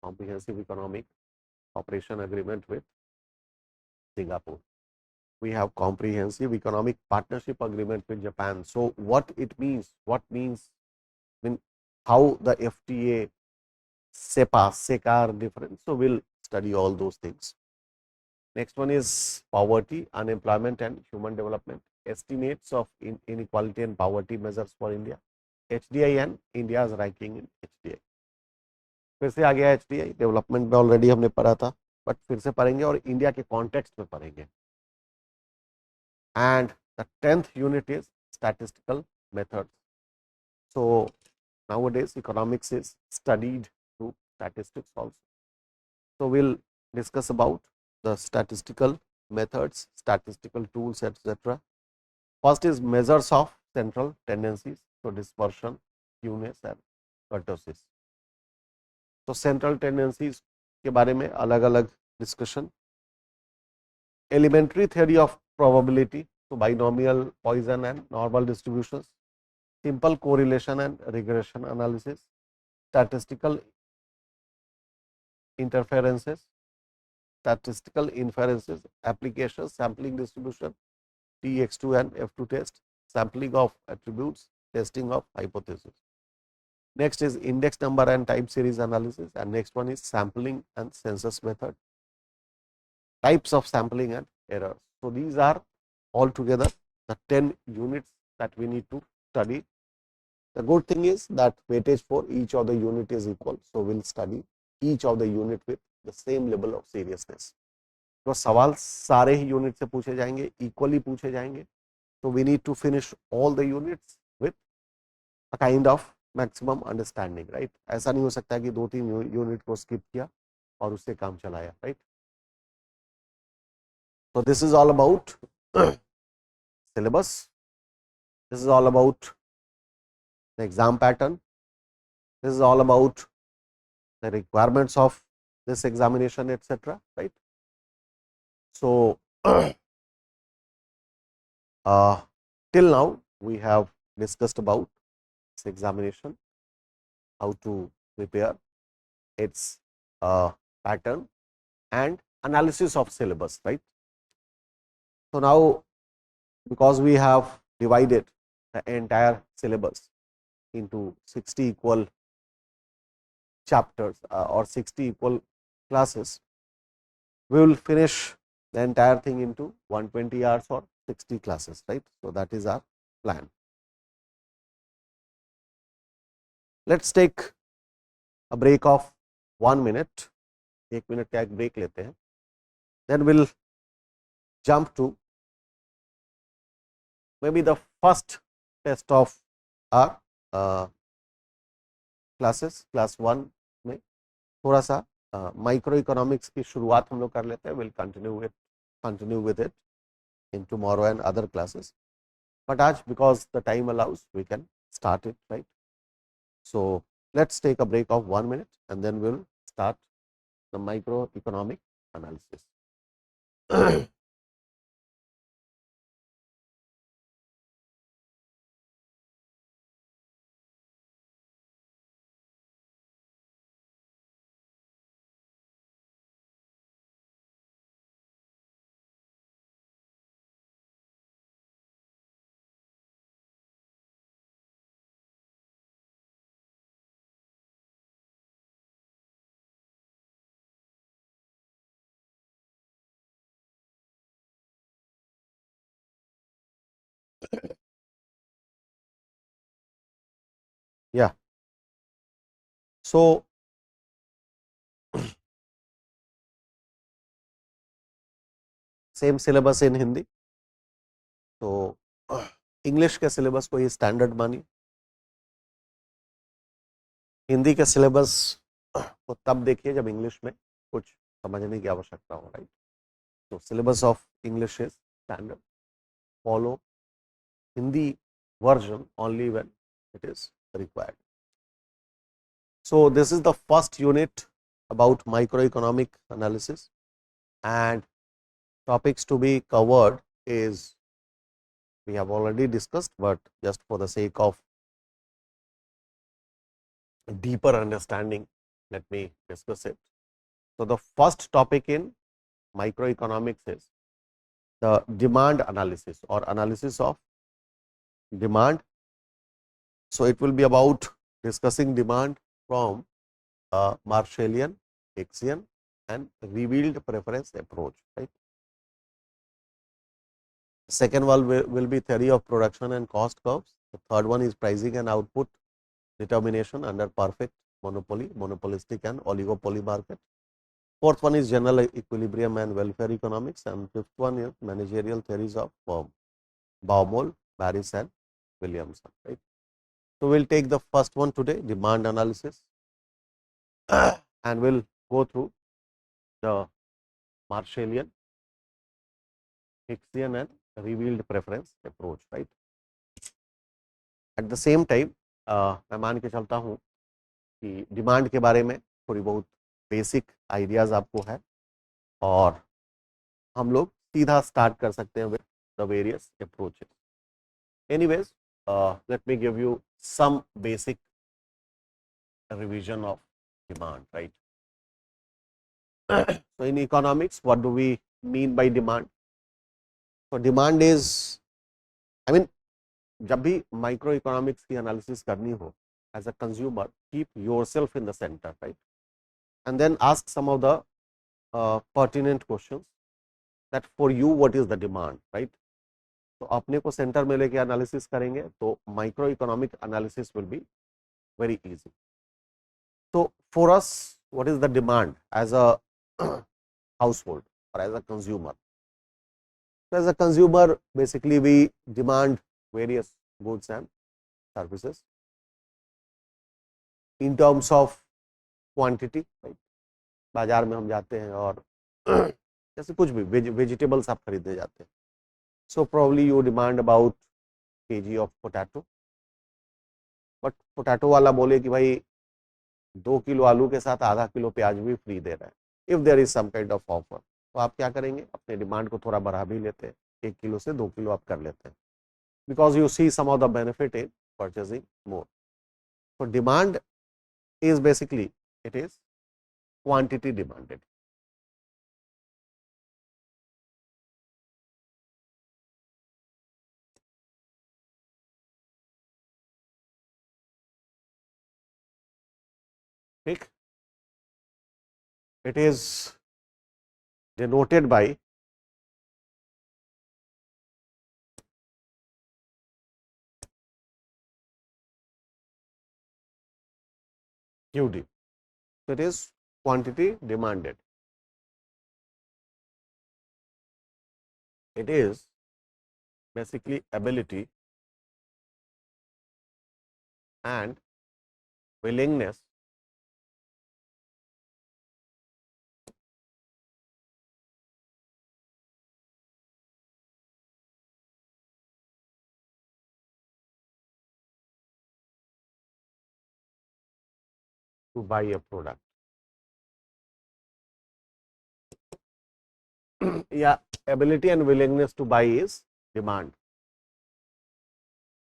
comprehensive economic cooperation agreement with Singapore. We have comprehensive economic partnership agreement with Japan. So, what it means? What means? I mean, how the FTA, SEPA, SECA are different. So, we'll study all those things. Next one is poverty, unemployment and human development. Estimates of inequality and poverty measures for India. HDI and India's ranking in HDI. फिर से आ गया HDI, development में already हमने पढ़ा था, but फिर से पढ़ेंगे और इंडिया के कॉन्टेक्स्ट में पढ़ेंगे. And the 10th unit is statistical methods. So, nowadays economics is studied through statistics also. So, we'll discuss about the statistical methods, statistical tools, etc. First is measures of central tendencies. So, dispersion, skewness and kurtosis. So, central tendencies के बारे में अलग अलग discussion. Elementary theory of probability, so binomial, Poisson and normal distributions, simple correlation and regression analysis, statistical interferences, statistical inferences, applications, sampling distribution, TX2 and F2 test, sampling of attributes, testing of hypothesis. Next is index number and time series analysis, and next one is sampling and census method, types of sampling and errors. So these are altogether the 10 units that we need to study. The good thing is that weightage for each of the unit is equal. So we'll study each of the unit with the same level of seriousness. तो सवाल सारे ही unit से पूछे जाएंगे, equally पूछे जाएंगे. So we need to finish all the units with a kind of maximum understanding, right? ऐसा नहीं हो सकता कि 2-3 यूनिट को स्किप किया और उससे काम चलाया, right? So this is all about syllabus. This is all about the exam pattern. This is all about the requirements of this examination, etc. Right? So till now we have discussed about this examination, how to prepare, its pattern, and analysis of syllabus. Right? So now, because we have divided the entire syllabus into 60 equal chapters or 60 equal classes, we will finish the entire thing into 120 hours or 60 classes, right? So that is our plan. Let's take a break of 1 minute. 1 minute का एक break लेते हैं. Then we'll jump to maybe the first test of our classes, class 1 में थोड़ा सा micro economics की शुरुआत हम लोग कर लेते हैं. Will continue with it in tomorrow and other classes, but आज because the time allows we can start it, right? So let's take a break of 1 minute and then we'll start the microeconomic analysis. Yeah. So same syllabus in Hindi. तो English के syllabus को ही standard मानिए. हिंदी के syllabus को तब देखिए जब English में कुछ समझने की आवश्यकता हो, राइट? तो syllabus of English is standard. Follow Hindi version only when it is required. So this is the first unit about microeconomic analysis, and topics to be covered is we have already discussed, but just for the sake of deeper understanding, let me discuss it. So the first topic in microeconomics is the demand analysis or analysis of demand. So it will be about discussing demand from a Marshallian, Hicksian and revealed preference approach, right? Second one will be theory of production and cost curves. The third one is pricing and output determination under perfect monopoly, monopolistic and oligopoly market. Fourth one is general equilibrium and welfare economics, and fifth one is managerial theories of firm, Baumol, Barris and Williamson, right? So we'll take the first one today, demand analysis, and we'll go through the Marshallian, Hicksian and revealed preference approach, right? At the same time, मैं मान के चलता हूँ कि demand के बारे में थोड़ी बहुत बेसिक आइडियाज आपको है और हम लोग सीधा स्टार्ट कर सकते हैं with the various approaches. Anyways, let me give you some basic revision of demand, right? So in economics, what do we mean by demand? So demand is, I mean, जब भी माइक्रो इकोनॉमिक्स की analysis करनी हो, as a consumer keep yourself in the centre, right, and then ask some of the pertinent questions that for you what is the demand, right. तो अपने को centre में लेके एनालिसिस करेंगे तो micro economic analysis will be very easy. So for us, what is the demand as a household or as a consumer? So as a consumer, basically we demand various goods and services in terms of quantity, right? बाजार में हम जाते हैं और जैसे कुछ भी vegetables आप खरीदने जाते हैं, so probably you demand about kg of potato, but potato वाला बोले कि भाई 2 किलो आलू के साथ आधा किलो प्याज भी फ्री दे रहा है, if there is some kind of offer, तो आप क्या करेंगे, अपने डिमांड को थोड़ा बढ़ा भी लेते हैं, 1 किलो से 2 किलो आप कर लेते हैं, because you see some of the benefit in purchasing more. तो demand is basically it is quantity demanded. ठीक, it is denoted by QD. So it is quantity demanded. It is basically ability and willingness to buy a product. Yeah, ability and willingness to buy is demand.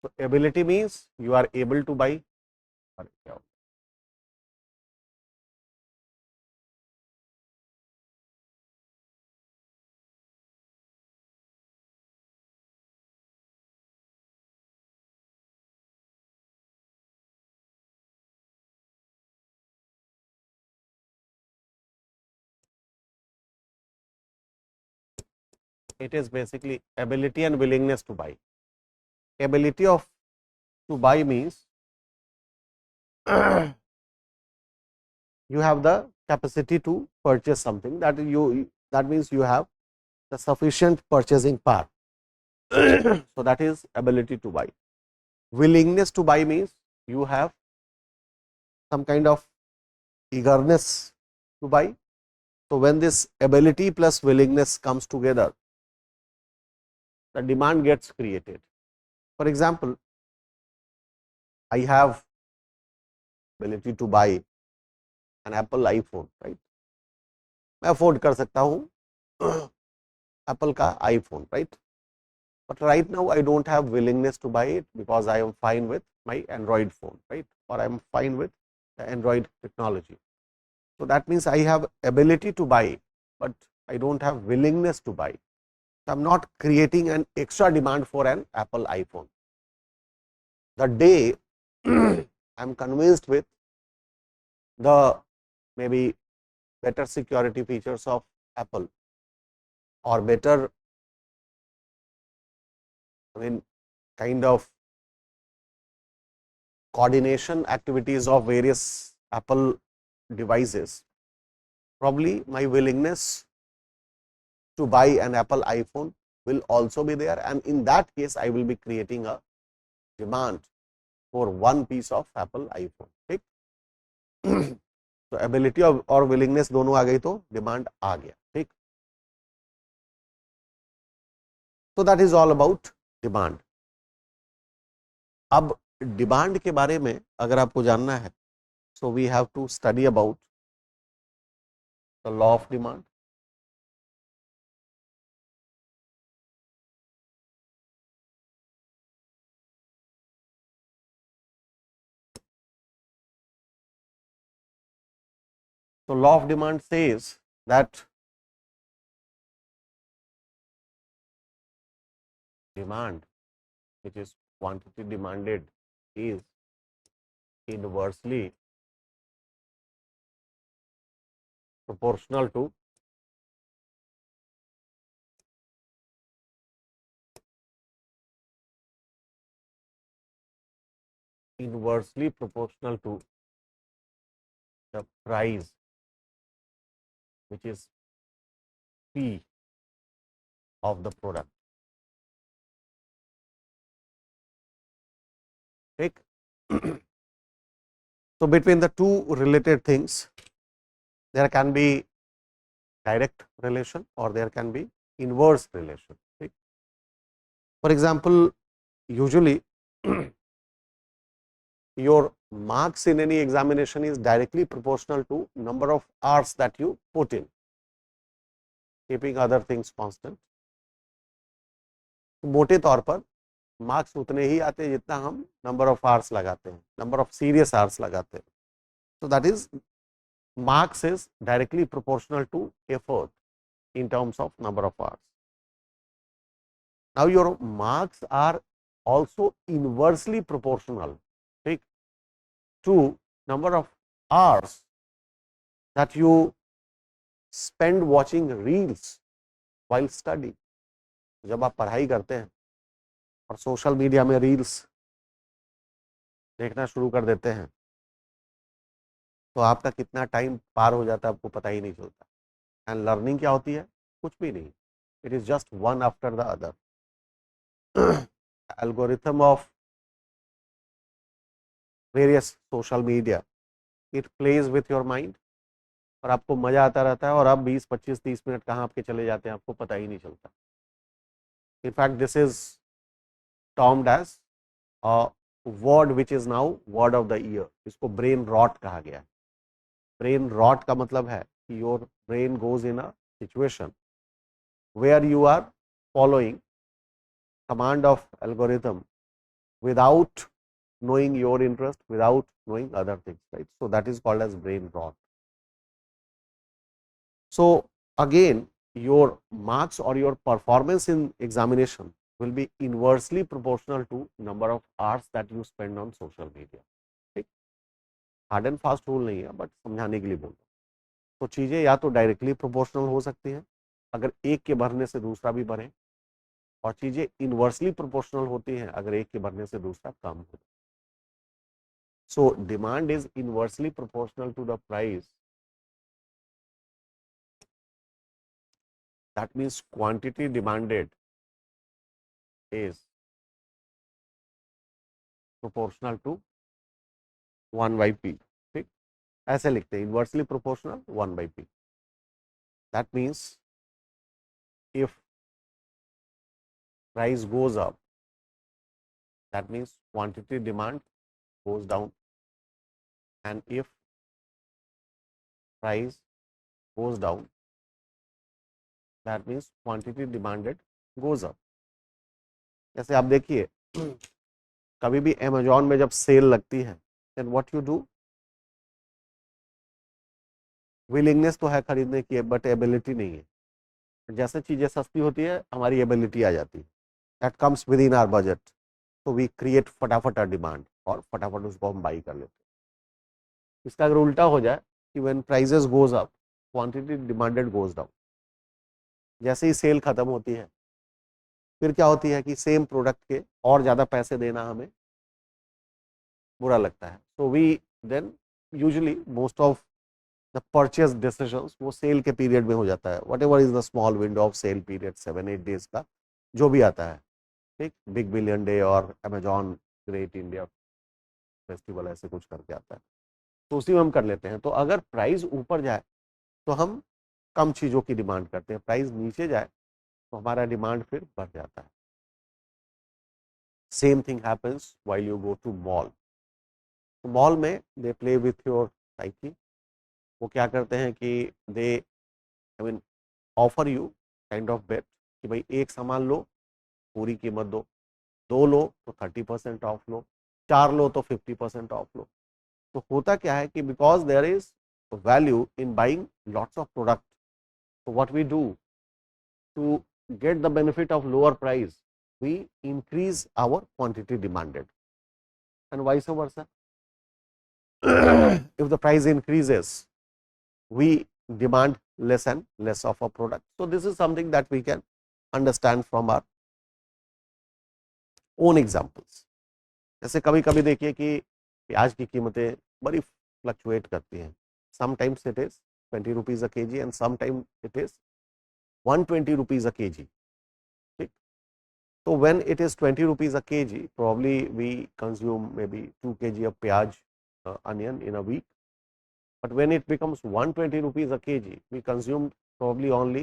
So ability means you are able to buy. It is basically ability and willingness to buy. Ability of to buy means you have the capacity to purchase something, that means you have the sufficient purchasing power. So that is ability to buy. Willingness to buy means you have some kind of eagerness to buy. So when this ability plus willingness comes together, the demand gets created. For example, I have ability to buy an Apple iPhone, right? मैं afford कर सकता हूँ Apple का iPhone, right, but right now I don't have willingness to buy it because I am fine with my Android phone, right, or I am fine with the Android technology. So that means I have ability to buy, but I don't have willingness to buy. So I'm not creating an extra demand for an Apple iPhone. The day I'm convinced with the maybe better security features of Apple or better, I mean, kind of coordination activities of various Apple devices, probably my willingness to buy an Apple iPhone will also be there, and in that case I will be creating a demand for one piece of Apple iPhone. ठीक, तो ability और willingness दोनों आ गई तो demand आ गया. ठीक, तो that is all about demand. अब डिमांड के बारे में अगर आपको जानना है, so we have to study about the law of demand. So law of demand says that demand, which is quantity demanded, is inversely proportional to the price, which is P of the product. Take so between the two related things, there can be direct relation or there can be inverse relation. Right? For example, usually your marks in any examination is directly proportional to number of hours that you put in, keeping other things constant. मोटे तौर पर marks उतने ही आते हैं जितना हम number of hours लगाते हैं, नंबर ऑफ सीरियस आवर्स लगाते हैं. So that is, marks is directly proportional to effort in terms of number of hours. Now your marks are also inversely proportional, right, to number of hours that you spend watching reels while studying. जब आप पढ़ाई करते हैं और social media में reels देखना शुरू कर देते हैं तो आपका कितना टाइम पार हो जाता है आपको पता ही नहीं चलता. एंड लर्निंग क्या होती है? कुछ भी नहीं. It is just one after the other. Algorithm of various social media, it plays with your mind और आपको मजा आता रहता है और अब 20, 25, 30 मिनट कहाँ आपके चले जाते हैं आपको पता ही नहीं चलता. In fact this is termed as word which is now word of the year. इसको ब्रेन रॉट कहा गया है. ब्रेन रॉट का मतलब है कि your brain goes in a situation where you are following command of algorithm without knowing your interest, without knowing other things, right? So that is called as brain rot. So again, your marks or your performance in examination will be inversely proportional to number of hours that you spend on social media. ठीक, hard and fast rule नहीं है but समझाने के लिए बोल रहा हूँ. तो चीजें या तो डायरेक्टली प्रोपोर्शनल हो सकती हैं अगर एक के बढ़ने से दूसरा भी बढ़े, और चीजें इनवर्सली प्रोपोर्शनल होती हैं अगर एक के बढ़ने से दूसरा कम हो. So demand is inversely proportional to the price. That means quantity demanded is proportional to 1 by P. ठीक, ऐसे लिखते हैं, inversely proportional 1 by P. That means if price goes up, that means quantity demand goes down, and if price goes down, that means quantity demanded goes up. जैसे आप देखिए कभी भी Amazon में जब सेल लगती है, then what you do, willingness तो है खरीदने की बट एबिलिटी नहीं है. जैसे चीजें सस्ती होती है हमारी एबिलिटी आ जाती है. That comes with in our budget, तो वी क्रिएट फटाफट डिमांड और फटाफट उसको हम बाई कर लेते हैं. इसका अगर उल्टा हो जाए कि when prices goes up quantity demanded goes down. जैसे ही सेल खत्म होती है फिर क्या होती है कि सेम प्रोडक्ट के और ज़्यादा पैसे देना हमें बुरा लगता है. So we then usually most of the purchase decisions वो सेल के पीरियड में हो जाता है. Whatever is the small window of sale period, 7-8 days का जो भी आता है, ठीक, बिग बिलियन डे और अमेजॉन ग्रेट इंडिया फेस्टिवल ऐसे कुछ करके आता है, तो उसी में हम कर लेते हैं. तो अगर प्राइस ऊपर जाए तो हम कम चीज़ों की डिमांड करते हैं, प्राइस नीचे जाए तो हमारा डिमांड फिर बढ़ जाता है. Same thing happens while you go to mall. तो मॉल में they play with your psyche. वो क्या करते हैं कि they I mean offer you kind of bet कि भाई एक सामान लो पूरी कीमत दो, 2 लो तो 30% ऑफ लो, 4 लो तो 50% ऑफ लो. तो होता क्या है कि because there is value in buying lots of product So what we do to get the benefit of lower price, we increase our quantity demanded, and vice versa. If the price increases, we demand less and less of a product. So this is something that we can understand from our own examples. जैसे कभी कभी देखिए कि प्याज की कीमतें बड़ी fluctuate करती हैं. Sometimes it is 20 rupees a KG and sometime it is 120 rupees a KG. ठीक. तो when it is 20 rupees a KG, probably we consume maybe 2 kg of प्याज onion in a week. But when it becomes 120 rupees a kg, we consume probably only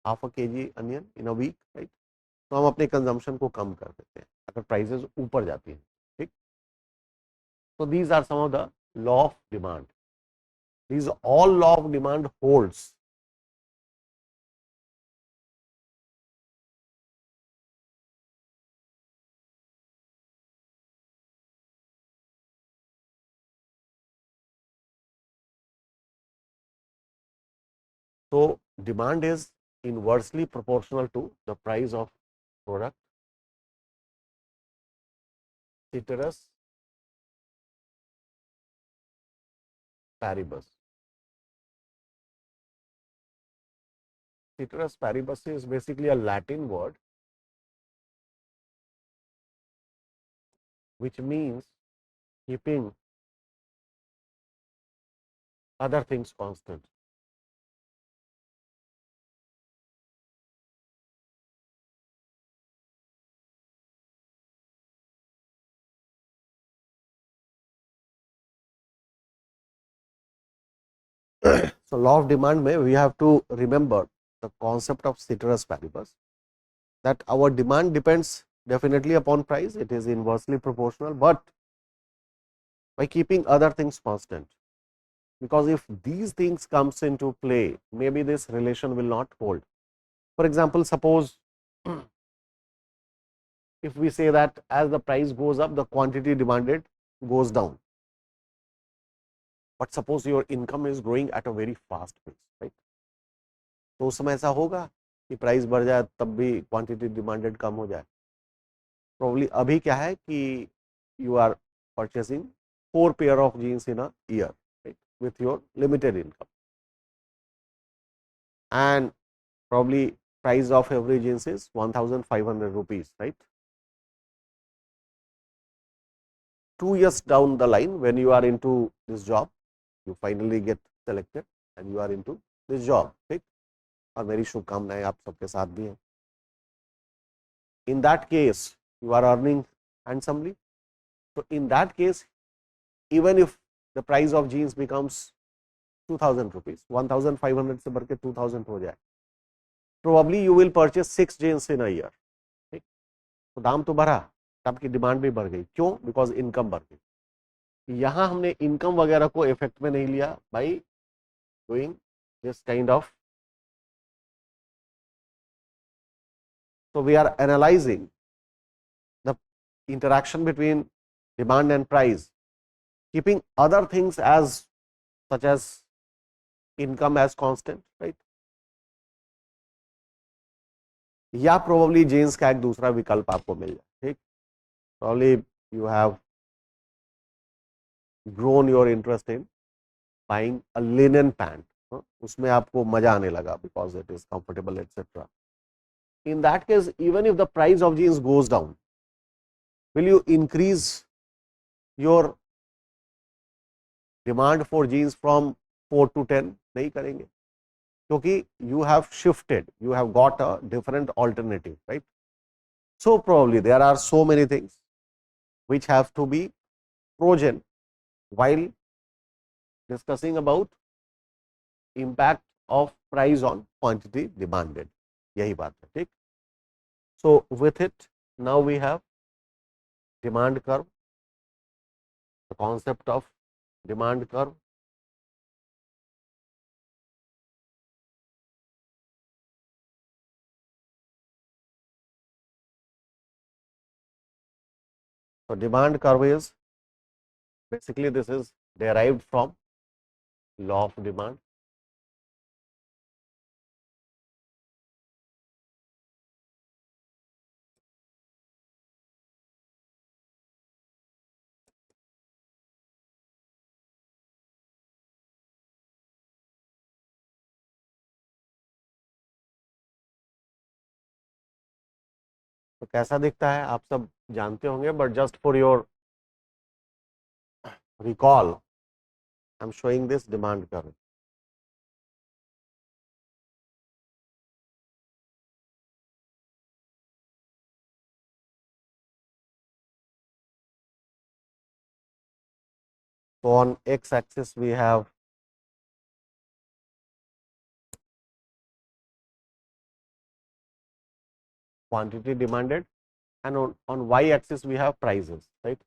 half a kg onion in a week, right? तो हम अपने consumption को कम कर देते हैं अगर prices ऊपर जाती हैं. ठीक. So these are some of the law of demand. These all law of demand holds. So demand is inversely proportional to the price of product. Ceteris paribus. Ceteris paribus is basically a Latin word which means keeping other things constant. So law of demand may we have to remember the concept of ceteris paribus, that our demand depends definitely upon price, it is inversely proportional, but by keeping other things constant, because if these things comes into play, maybe this relation will not hold. For example, suppose if we say that as the price goes up, the quantity demanded goes down, but suppose your income is growing at a very fast pace, right? तो उस समय ऐसा होगा कि price बढ़ जाए तब भी क्वांटिटी डिमांडेड कम हो जाए. प्रॉब्ली अभी क्या है कि you are purchasing 4 pair of jeans in a year, right, with your limited income, and probably price of every jeans is 1500 rupees, right? 2 years down the line, when you are into this job, you finally get selected and you are into this job, right? और मेरी शुभकामनाएं आप सबके साथ भी हैं. In that case, you are earning handsomely. So in that case, even if the price of jeans becomes 2000 rupees, 1500 से बढ़ के 2000 हो जाए, probably you will purchase 6 jeans in a year. ठीक. तो दाम तो बढ़ा, आपकी डिमांड भी बढ़ गई. क्यों? बिकॉज इनकम बढ़ गई. यहां हमने इनकम वगैरह को इफेक्ट में नहीं लिया by doing this kind of. So we are analyzing the interaction between demand and price, keeping other things as such as income as constant, right? या probably jeans का एक दूसरा विकल्प आपको मिल जाए. ठीक. Probably you have grown your interest in buying a linen pant. उसमें आपको मजा आने लगा because it is comfortable, etc. In that case, even if the price of jeans goes down, will you increase your demand for jeans from 4 to 10? नहीं करेंगे, क्योंकि you have shifted, you have got a different alternative, right? So probably there are so many things which have to be frozen while discussing about impact of price on quantity demanded. यही बात है. ठीक. So with it, now we have demand curve, the concept of demand curve. So demand curve is basically, this is derived from law of demand. तो कैसा दिखता है आप सब जानते होंगे, but just for your recall I am showing this demand curve. So on x axis we have quantity demanded, and on y axis we have prices, right?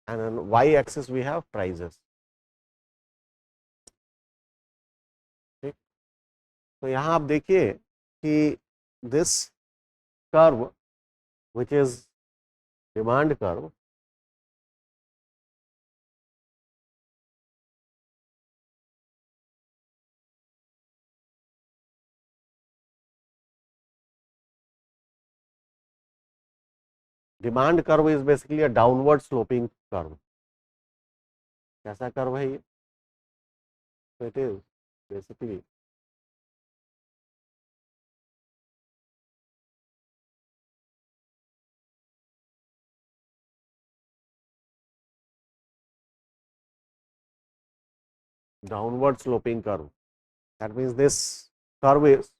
And on y axis we have prices. ठीक, तो यहाँ आप देखिए कि this curve which is demand curve, demand curve is basically a downward sloping curve. कैसा curve है ये? So it is basically downward sloping curve. That means this curve is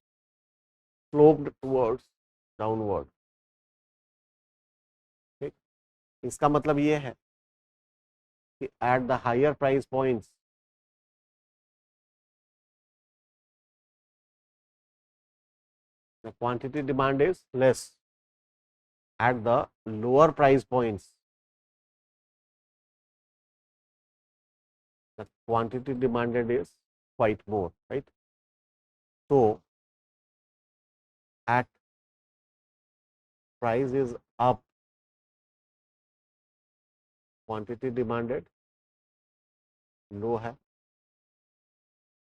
sloped towards downward. ठीक, इसका मतलब ये है कि at the higher price points the quantity demand is less. At the lower price points the quantity demanded is quite more, right? So at price is up, quantity demanded लो है.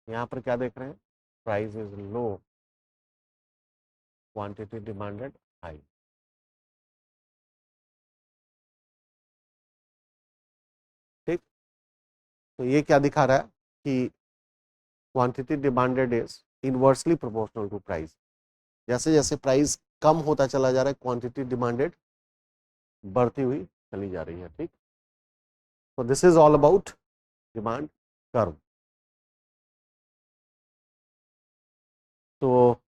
यहाँ पर क्या देख रहे हैं? Price is low, quantity demanded high. ठीक, तो ये क्या दिखा रहा है कि quantity demanded is inversely proportional to price. जैसे जैसे प्राइस कम होता चला जा रहा है, क्वांटिटी डिमांडेड बढ़ती हुई चली जा रही है. ठीक, तो this is all about demand curve. तो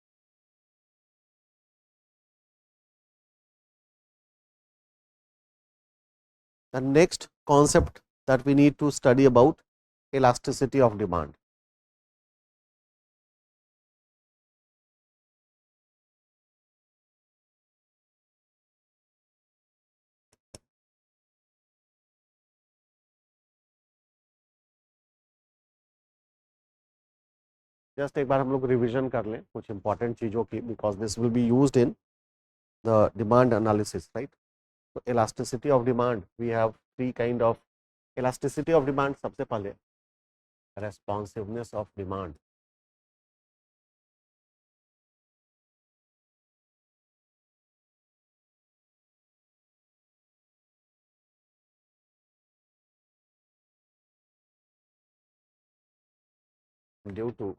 the next concept that we need to study about elasticity of demand. Just एक बार हम लोग रिवीजन कर लें कुछ इंपॉर्टेंट चीजों की, because this will be used in the demand analysis, right? तो elasticity of demand, we have three kind of elasticity of demand. सबसे पहले responsiveness of demand. Due to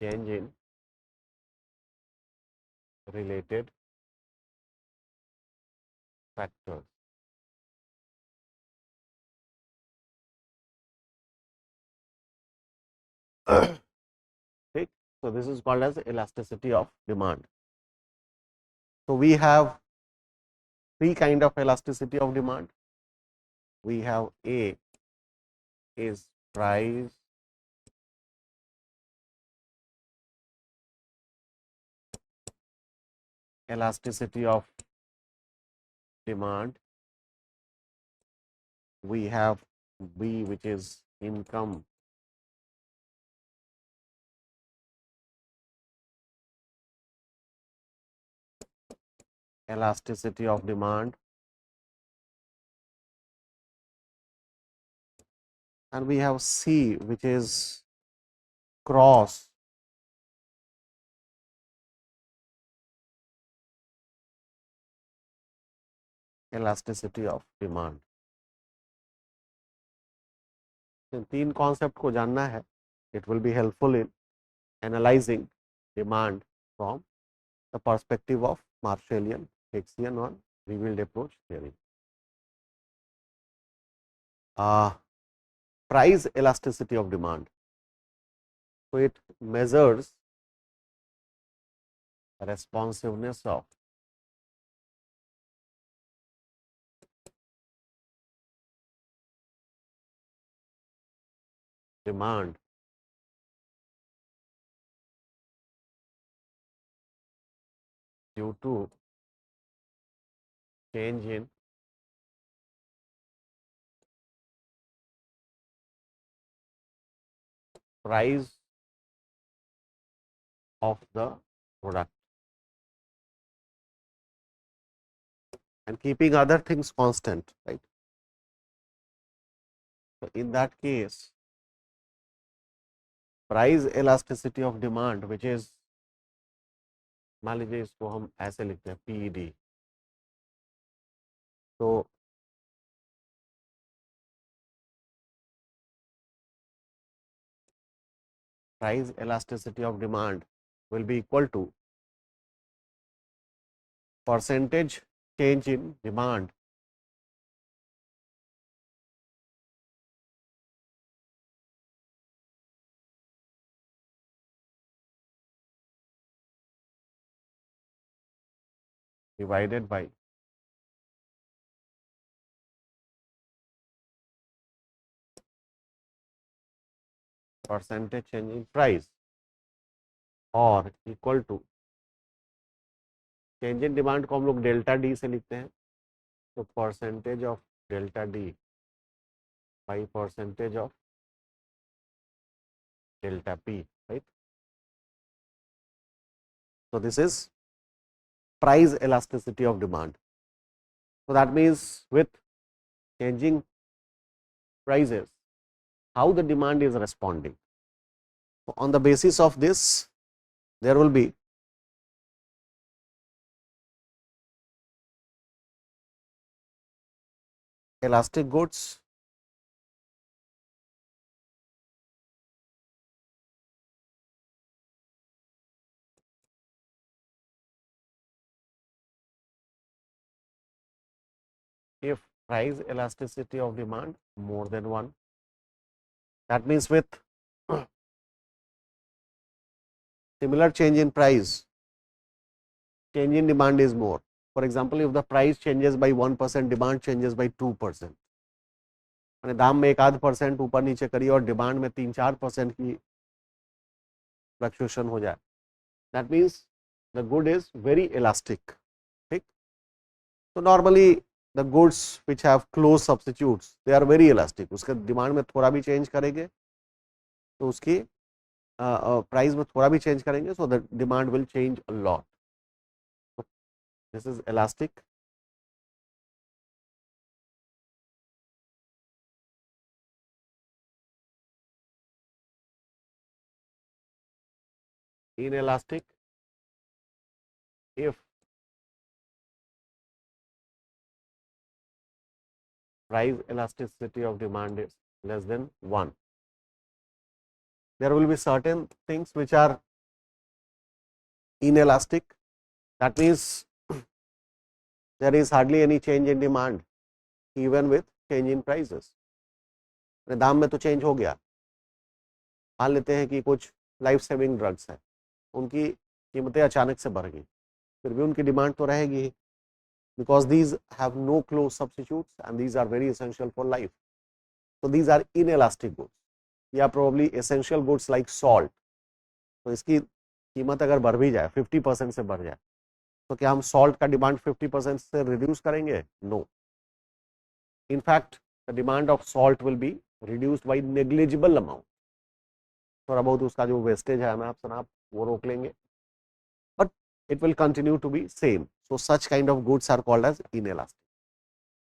change in related factors. ठीक, so this is called as elasticity of demand. So we have three kind of elasticity of demand. We have A is price elasticity of demand. We have B, which is income elasticity of demand, and we have C, which is cross elasticity of demand. इन तीन concept को जानना है. It will be helpful in analyzing demand from the perspective of Marshallian, Hicksian or revealed approach theory. Price elasticity of demand. So it measures responsiveness of demand due to change in price of the product and keeping other things constant, right? So in that case, price elasticity of demand, which is, मान लीजिए इसको हम ऐसे लिखते हैं PED. तो price elasticity of demand will be equal to percentage change in demand divided by percentage change in price और equal to change in demand को हम लोग डेल्टा डी से लिखते हैं. तो percentage of delta D by percentage of delta P, right. So this is price elasticity of demand. So that means with changing prices, how the demand is responding. So on the basis of this, there will be elastic goods, if price elasticity of demand more than 1. That means with similar change in price, change in demand is more. For example, if the price changes by 1%, demand changes by 2%. मैंने दाम में 1-8% ऊपर नीचे करी और demand में 3-4% की fluctuation हो जाए, that means the good is very elastic. ठीक. तो normally the goods which have close substitutes they are very elastic. उसके डिमांड में थोड़ा भी चेंज करेंगे तो उसकी प्राइस में थोड़ा भी चेंज करेंगे, so the demand will change a lot. This is elastic. Inelastic if price elasticity of demand is less than 1. There will be certain things which are inelastic. That means there is hardly any change in demand even with change in prices. दाम में तो change हो गया. मान लेते हैं कि कुछ लाइफ सेविंग ड्रग्स है, उनकी कीमतें अचानक से बढ़ गई, फिर भी उनकी डिमांड तो रहेगी, because these have no close substitutes and these are very essential for life. So these are inelastic goods. या probably essential goods like salt. तो इसकी कीमत अगर बढ़ भी जाए 50% से बढ़ जाए, तो क्या हम सॉल्ट का डिमांड 50% से रिड्यूस करेंगे? No. In fact, the demand of salt will be reduced by negligible amount. थोड़ा बहुत उसका जो वेस्टेज है हमें आप वो रोक लेंगे, but it will continue to be same. So such kind of goods are called as inelastic.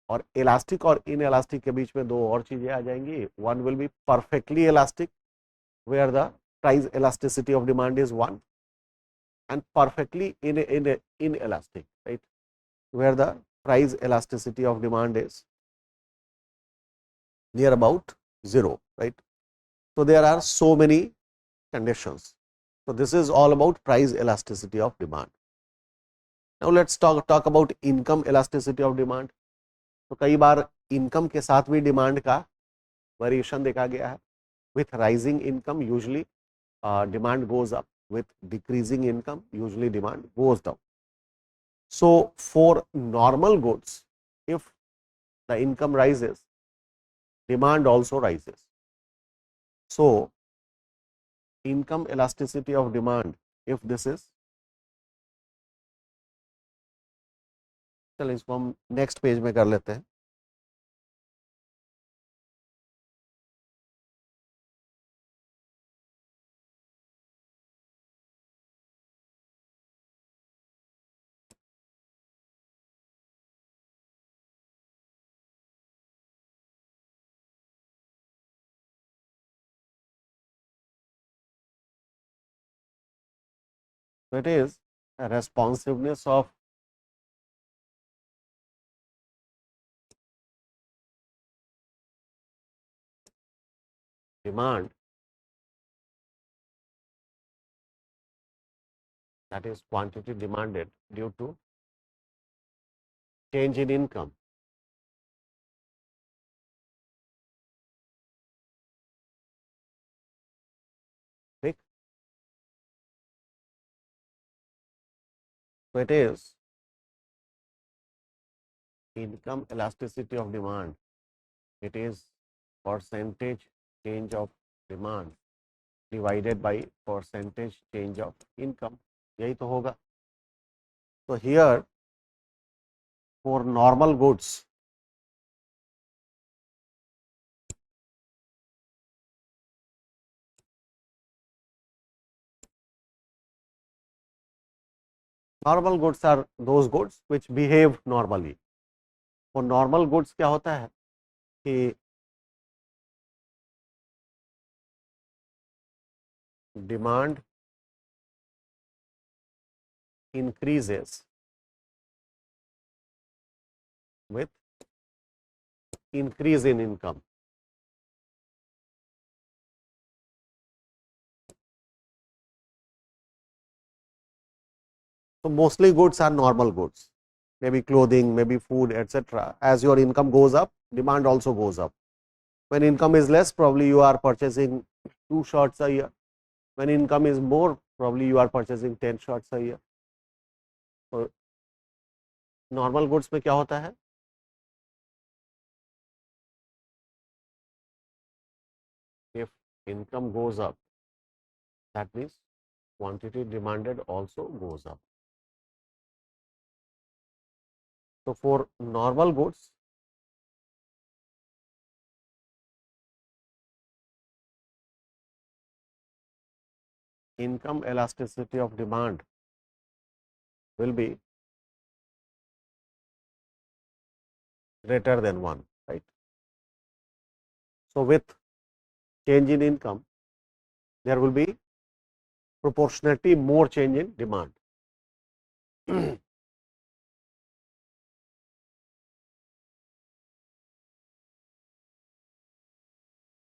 और इलास्टिक और इनइलास्टिक के बीच में दो और चीजें आ जाएंगी. One will be perfectly elastic where the price elasticity of demand is 1, and perfectly inelastic, right, where the price elasticity of demand is near about 0, right. So, there are so many conditions. So, this is all about price elasticity of demand. Now, let us talk about income elasticity of demand. तो कई बार income के साथ भी demand का variation देखा गया है. With rising income usually demand goes up, with decreasing income usually demand goes down. So for normal goods, if the income rises, demand also rises. So, income elasticity of demand, if this is, चलो इसको हम next page में कर लेते हैं. So, it is a responsiveness of demand, that is quantity demanded due to change in income. Right? So, it is income elasticity of demand, it is percentage change of demand divided by percentage change of income. यही तो होगा. So, here for normal goods, normal goods are those goods which behave normally. For normal goods क्या होता है कि demand increases with increase in income. So, mostly goods are normal goods, maybe clothing, maybe food, etc. As your income goes up, demand also goes up. When income is less, probably you are purchasing 2 shirts a year. When income is more, probably you are purchasing 10 shirts a year. So, normal goods में क्या होता है? If income goes up, that means quantity demanded also goes up. So, for normal goods, income elasticity of demand will be greater than 1, right. So, with change in income, there will be proportionately more change in demand.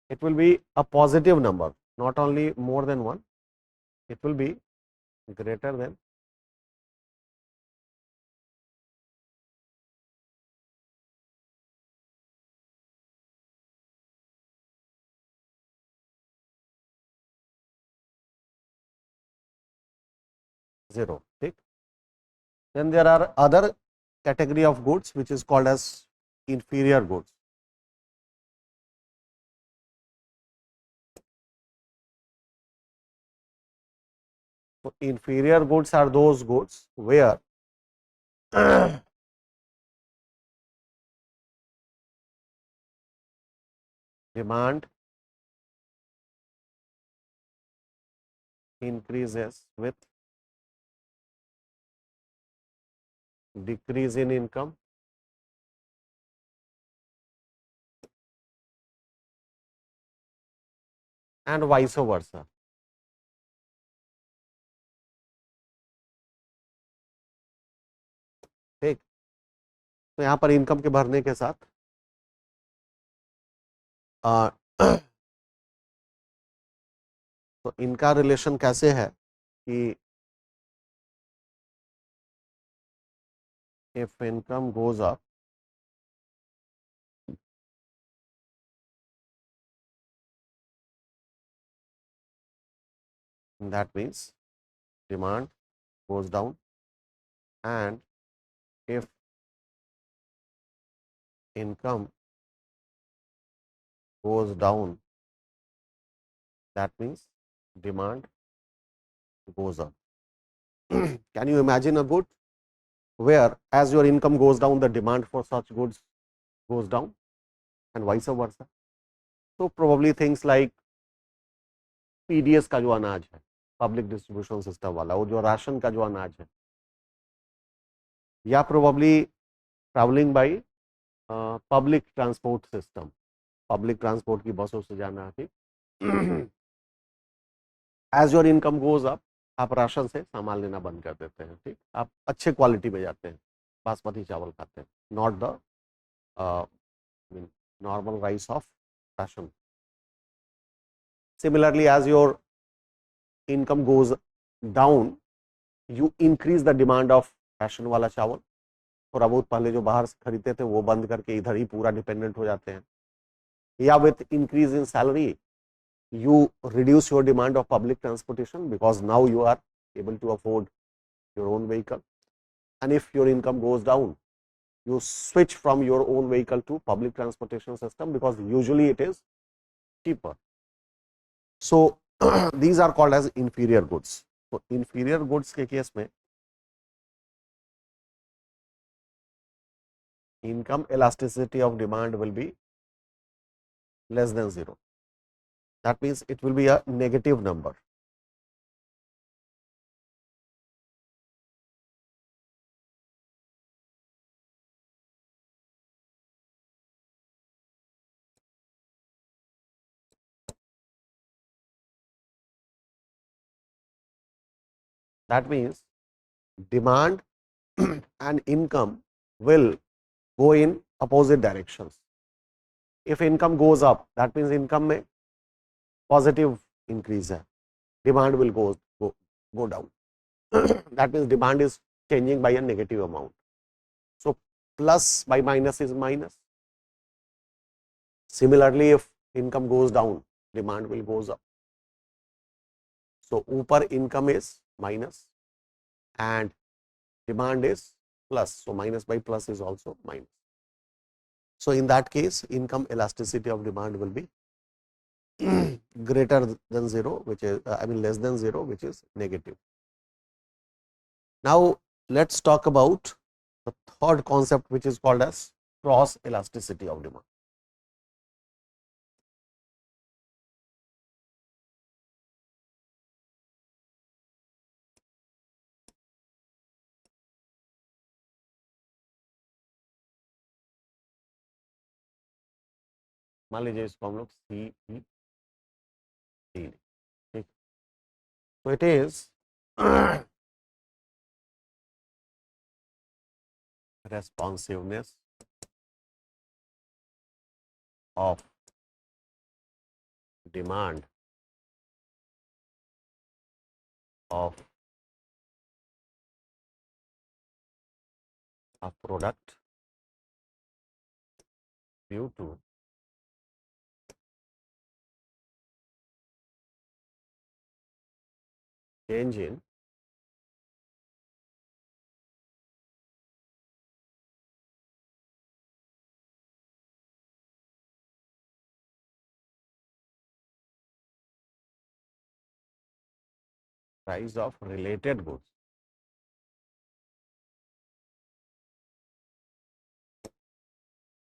It will be a positive number, not only more than 1, it will be greater than 0. ठीक. Then there are other category of goods which is called as inferior goods. So, inferior goods are those goods where demand increases with decrease in income and vice versa. ठीक. तो यहाँ पर income के भरने के साथ आ, तो इनका रिलेशन कैसे है कि if income goes up, that means demand goes down, and if income goes down, that means demand goes up. Can you imagine a good where as your income goes down, the demand for such goods goes down and vice versa? So probably things like PDS का जो अनाज है, public distribution system वाला, वो जो ration का जो अनाज है, या probably travelling by public transport system, public transport की बसों से जाना, ठीक। As your income goes up, आप राशन से सामान लेना बंद कर देते हैं, ठीक, आप अच्छे क्वालिटी में जाते हैं, बासमती चावल खाते हैं, not the normal rice of ration. Similarly, as your income goes down, you increase the demand of ration वाला चावल. थोड़ा बहुत पहले जो बाहर से खरीदते थे वो बंद करके इधर ही पूरा डिपेंडेंट हो जाते हैं. या with increase in salary you reduce your demand of public transportation because now you are able to afford your own vehicle. And if your income goes down, you switch from your own vehicle to public transportation system because usually it is cheaper. So these are called as inferior goods. So inferior goods के case में income elasticity of demand will be less than 0. That means it will be a negative number. That means demand and income will go in opposite directions. If income goes up, that means income में positive increase है, demand will go down. That means demand is changing by a negative amount. So plus by minus is minus. Similarly, if income goes down, demand will goes up. So ऊपर income is minus and demand is plus. So minus by plus is also minus. So in that case, income elasticity of demand will be greater than 0, which is less than 0, which is negative. Now let's talk about the third concept, which is called as cross elasticity of demand. मान लीजिए इसको हम लोग सी E D, ठीक, तो it is responsiveness of demand of a product due to change in price of related goods.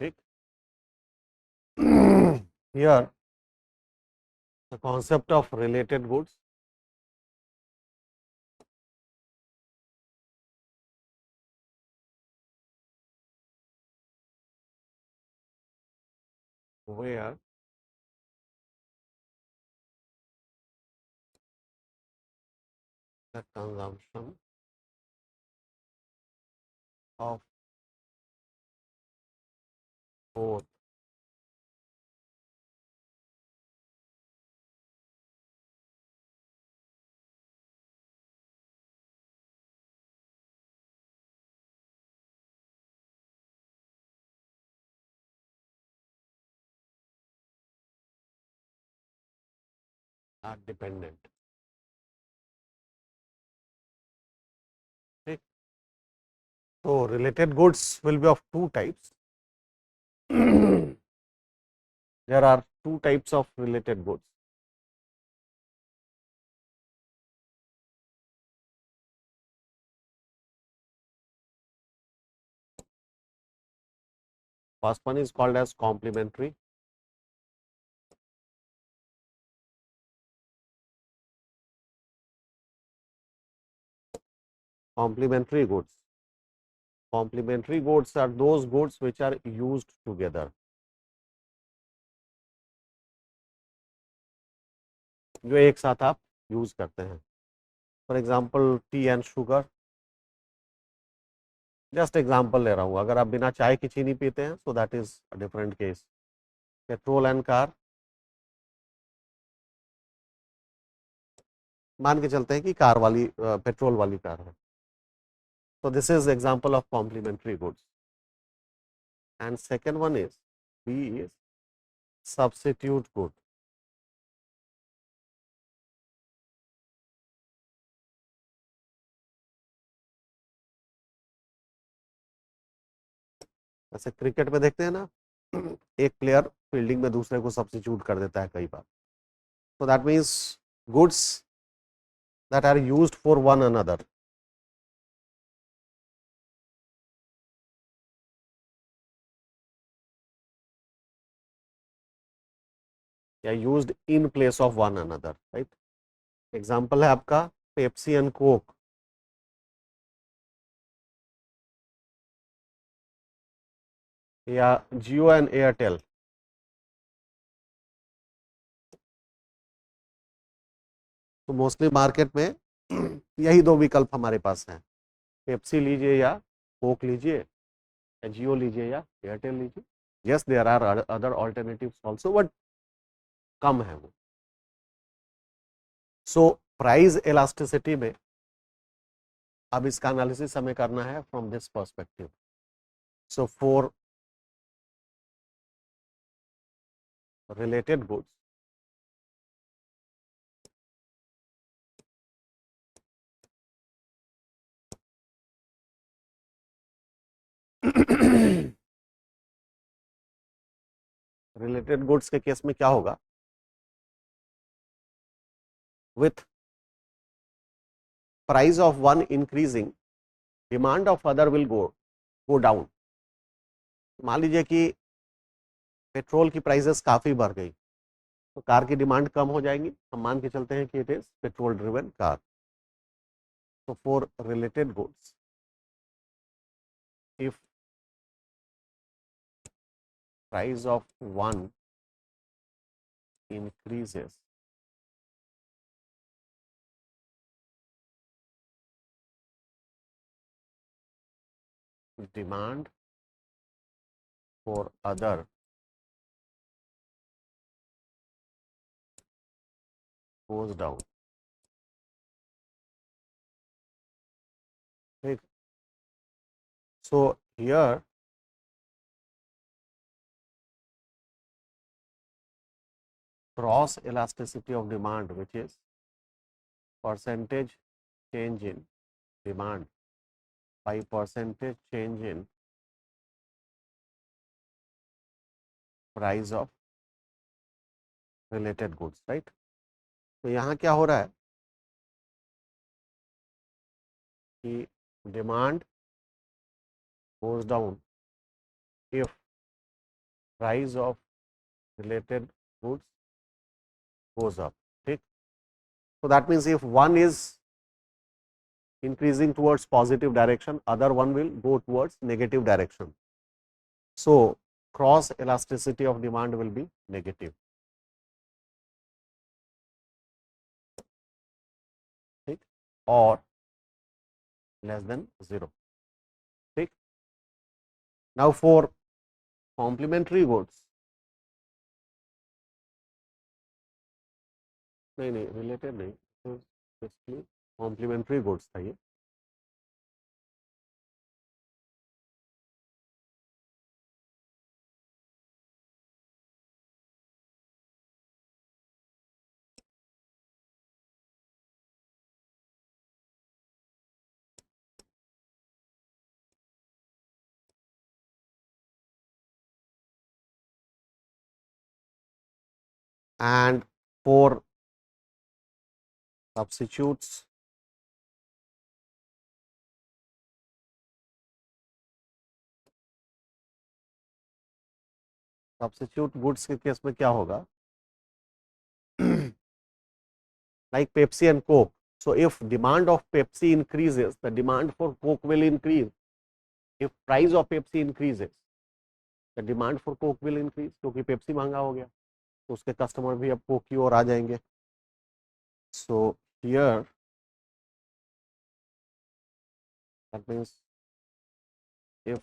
ठीक. Here the concept of related goods where the consumption of Fourth, are dependent. Okay. So related goods will be of two types. There are two types of related goods. First one is called as complementary. Complementary goods. Complementary goods are those goods which are used together. जो एक साथ आप use करते हैं. For example T and sugar. Just example ले रहा हूँ. अगर आप बिना चाय की चीनी पीते हैं so that is a different case. Petrol and car. मान के चलते हैं कि कार वाली पेट्रोल वाली कार है. So this is example of complementary goods. And second one is B is substitute good. जैसे क्रिकेट में देखते हैं ना, एक प्लेयर फील्डिंग में दूसरे को सब्स्टिट्यूट कर देता है कई बार. So that means goods that are used for one another. या used in place of one another. Right. Example है आपका पेप्सी एंड कोक. या जियो एंड एयरटेल. तो मोस्टली मार्केट में यही दो विकल्प हमारे पास हैं. पेप्सी लीजिए या कोक लीजिए, या जियो लीजिए या एयरटेल लीजिए. Yes there are other alternatives also but कम है वो. सो प्राइस इलास्टिसिटी में अब इसका एनालिसिस हमें करना है from this perspective. So for related goods, related goods के केस में क्या होगा, with price of one increasing, demand of other will go down. मान लीजिए कि पेट्रोल की प्राइसेस काफी बढ़ गई तो कार की डिमांड कम हो जाएंगी. हम मान के चलते हैं कि it is petrol driven car. So for related goods, if price of one increases, demand for other goes down. Right. So here cross elasticity of demand, which is percentage change in demand by percentage change in price of related goods, right. तो यहाँ क्या हो रहा है कि demand goes down if price of related goods goes up. ठीक. So that means if one is increasing towards positive direction, other one will go towards negative direction. So cross elasticity of demand will be negative. ठीक. or less than 0. ठीक. Now for complementary goods, नहीं नहीं related नहीं, basically complementary goods था ये। And for substitutes, substitute goods के case में क्या होगा, like Pepsi and Coke. So if demand of Pepsi increases, the demand for Coke will increase. If price of Pepsi increases, the demand for Coke will increase. क्योंकि Pepsi महंगा हो गया, तो उसके कस्टमर भी अब Coke की ओर आ जाएंगे. So here that means if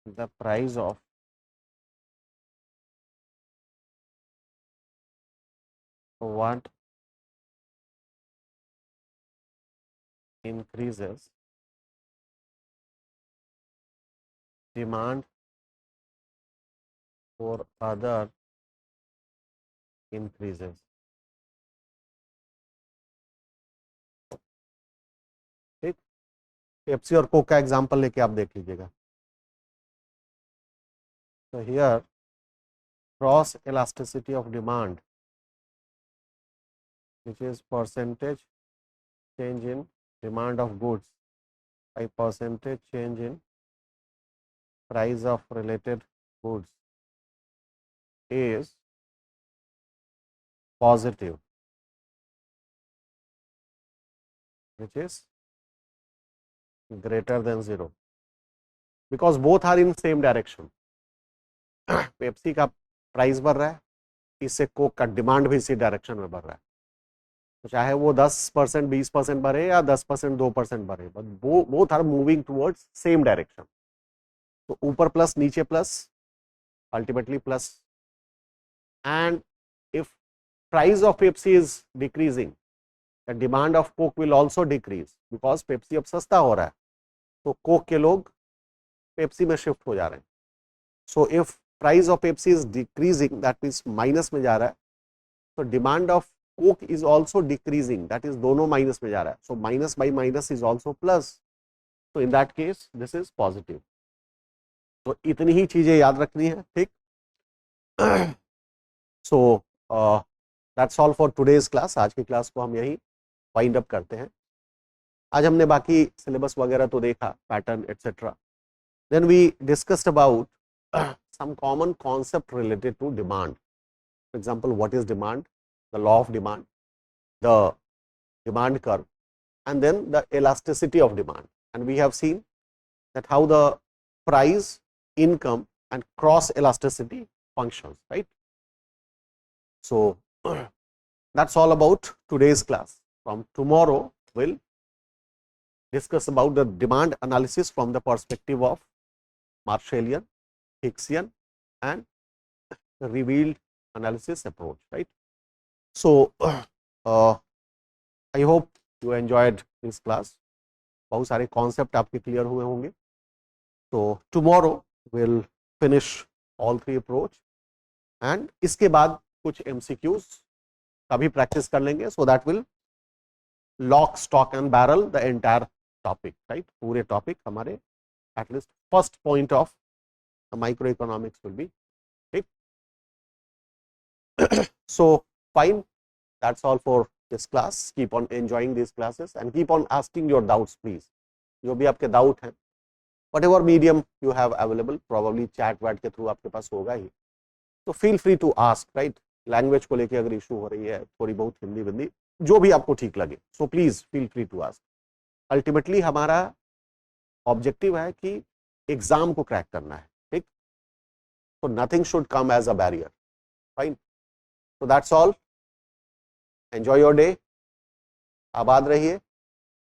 the price of what increases, demand for other increases. ठीक, पेप्सी और कोक का एग्जांपल लेके आप देख लीजिएगा. So here cross elasticity of demand, which is percentage change in demand of goods by percentage change in price of related goods, is positive, which is greater than 0, because both are in same direction. Pepsi का price बढ़ रहा है, इससे Coke का demand भी इसी direction में बढ़ रहा है. तो चाहे वो 10% 20% बढ़े या 10% 2% बढ़े, but both are moving towards same direction. तो ऊपर प्लस नीचे plus, ultimately plus. And if price of Pepsi is decreasing, the demand of Coke will also decrease, because Pepsi अब सस्ता हो रहा है, तो कोक के लोग पेप्सी में शिफ्ट हो जा रहे हैं. So if price of Pepsi is decreasing, that means minus में जा रहा है, तो demand of Coke is also decreasing, that is दोनों माइनस में जा रहा है. So minus by minus is also plus. तो in that case this is positive. तो इतनी ही चीजें याद रखनी है. ठीक, so that's all for today's class. आज की क्लास को हम यही वाइंड अप करते हैं. आज हमने बाकी सिलेबस वगैरह तो देखा, pattern etcetera. Then we discussed about some common concept related to demand. For example, what is demand, the law of demand, the demand curve, and then the elasticity of demand. And we have seen that how the price, income, and cross elasticity functions, right? So that's all about today's class. From tomorrow, we'll discuss about the demand analysis from the perspective of Marshallian, Hicksian, and revealed analysis approach, right? So I hope you enjoyed this class. बहुत सारे concept आपके clear हुए होंगे. तो tomorrow we'll finish all three approach, and इसके बाद कुछ MCQs का भी प्रैक्टिस कर लेंगे, so that will lock, stock and barrel the entire topic, right? पूरे टॉपिक हमारे at least first point of the microeconomics will be. Okay. So fine, that's all for this class. Keep on enjoying these classes and keep on asking your doubts, please. जो भी आपके doubt हैं, whatever medium you have available, probably chat वैट के through आपके पास होगा ही, तो feel free to ask, right? Language को लेके अगर इशू हो रही है, थोड़ी बहुत हिंदी विंदी, जो भी आपको ठीक लगे, so please feel free to ask. Ultimately हमारा ऑब्जेक्टिव है कि एग्जाम को क्रैक करना है. ठीक, so nothing should come as a barrier. Fine. So that's all. Enjoy your day. आबाद रहिए,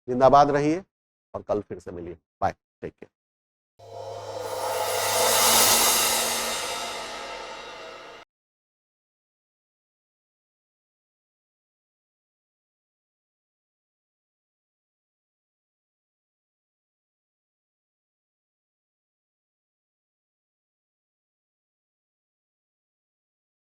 जिंदाबाद रहिए, और कल फिर से मिलिए.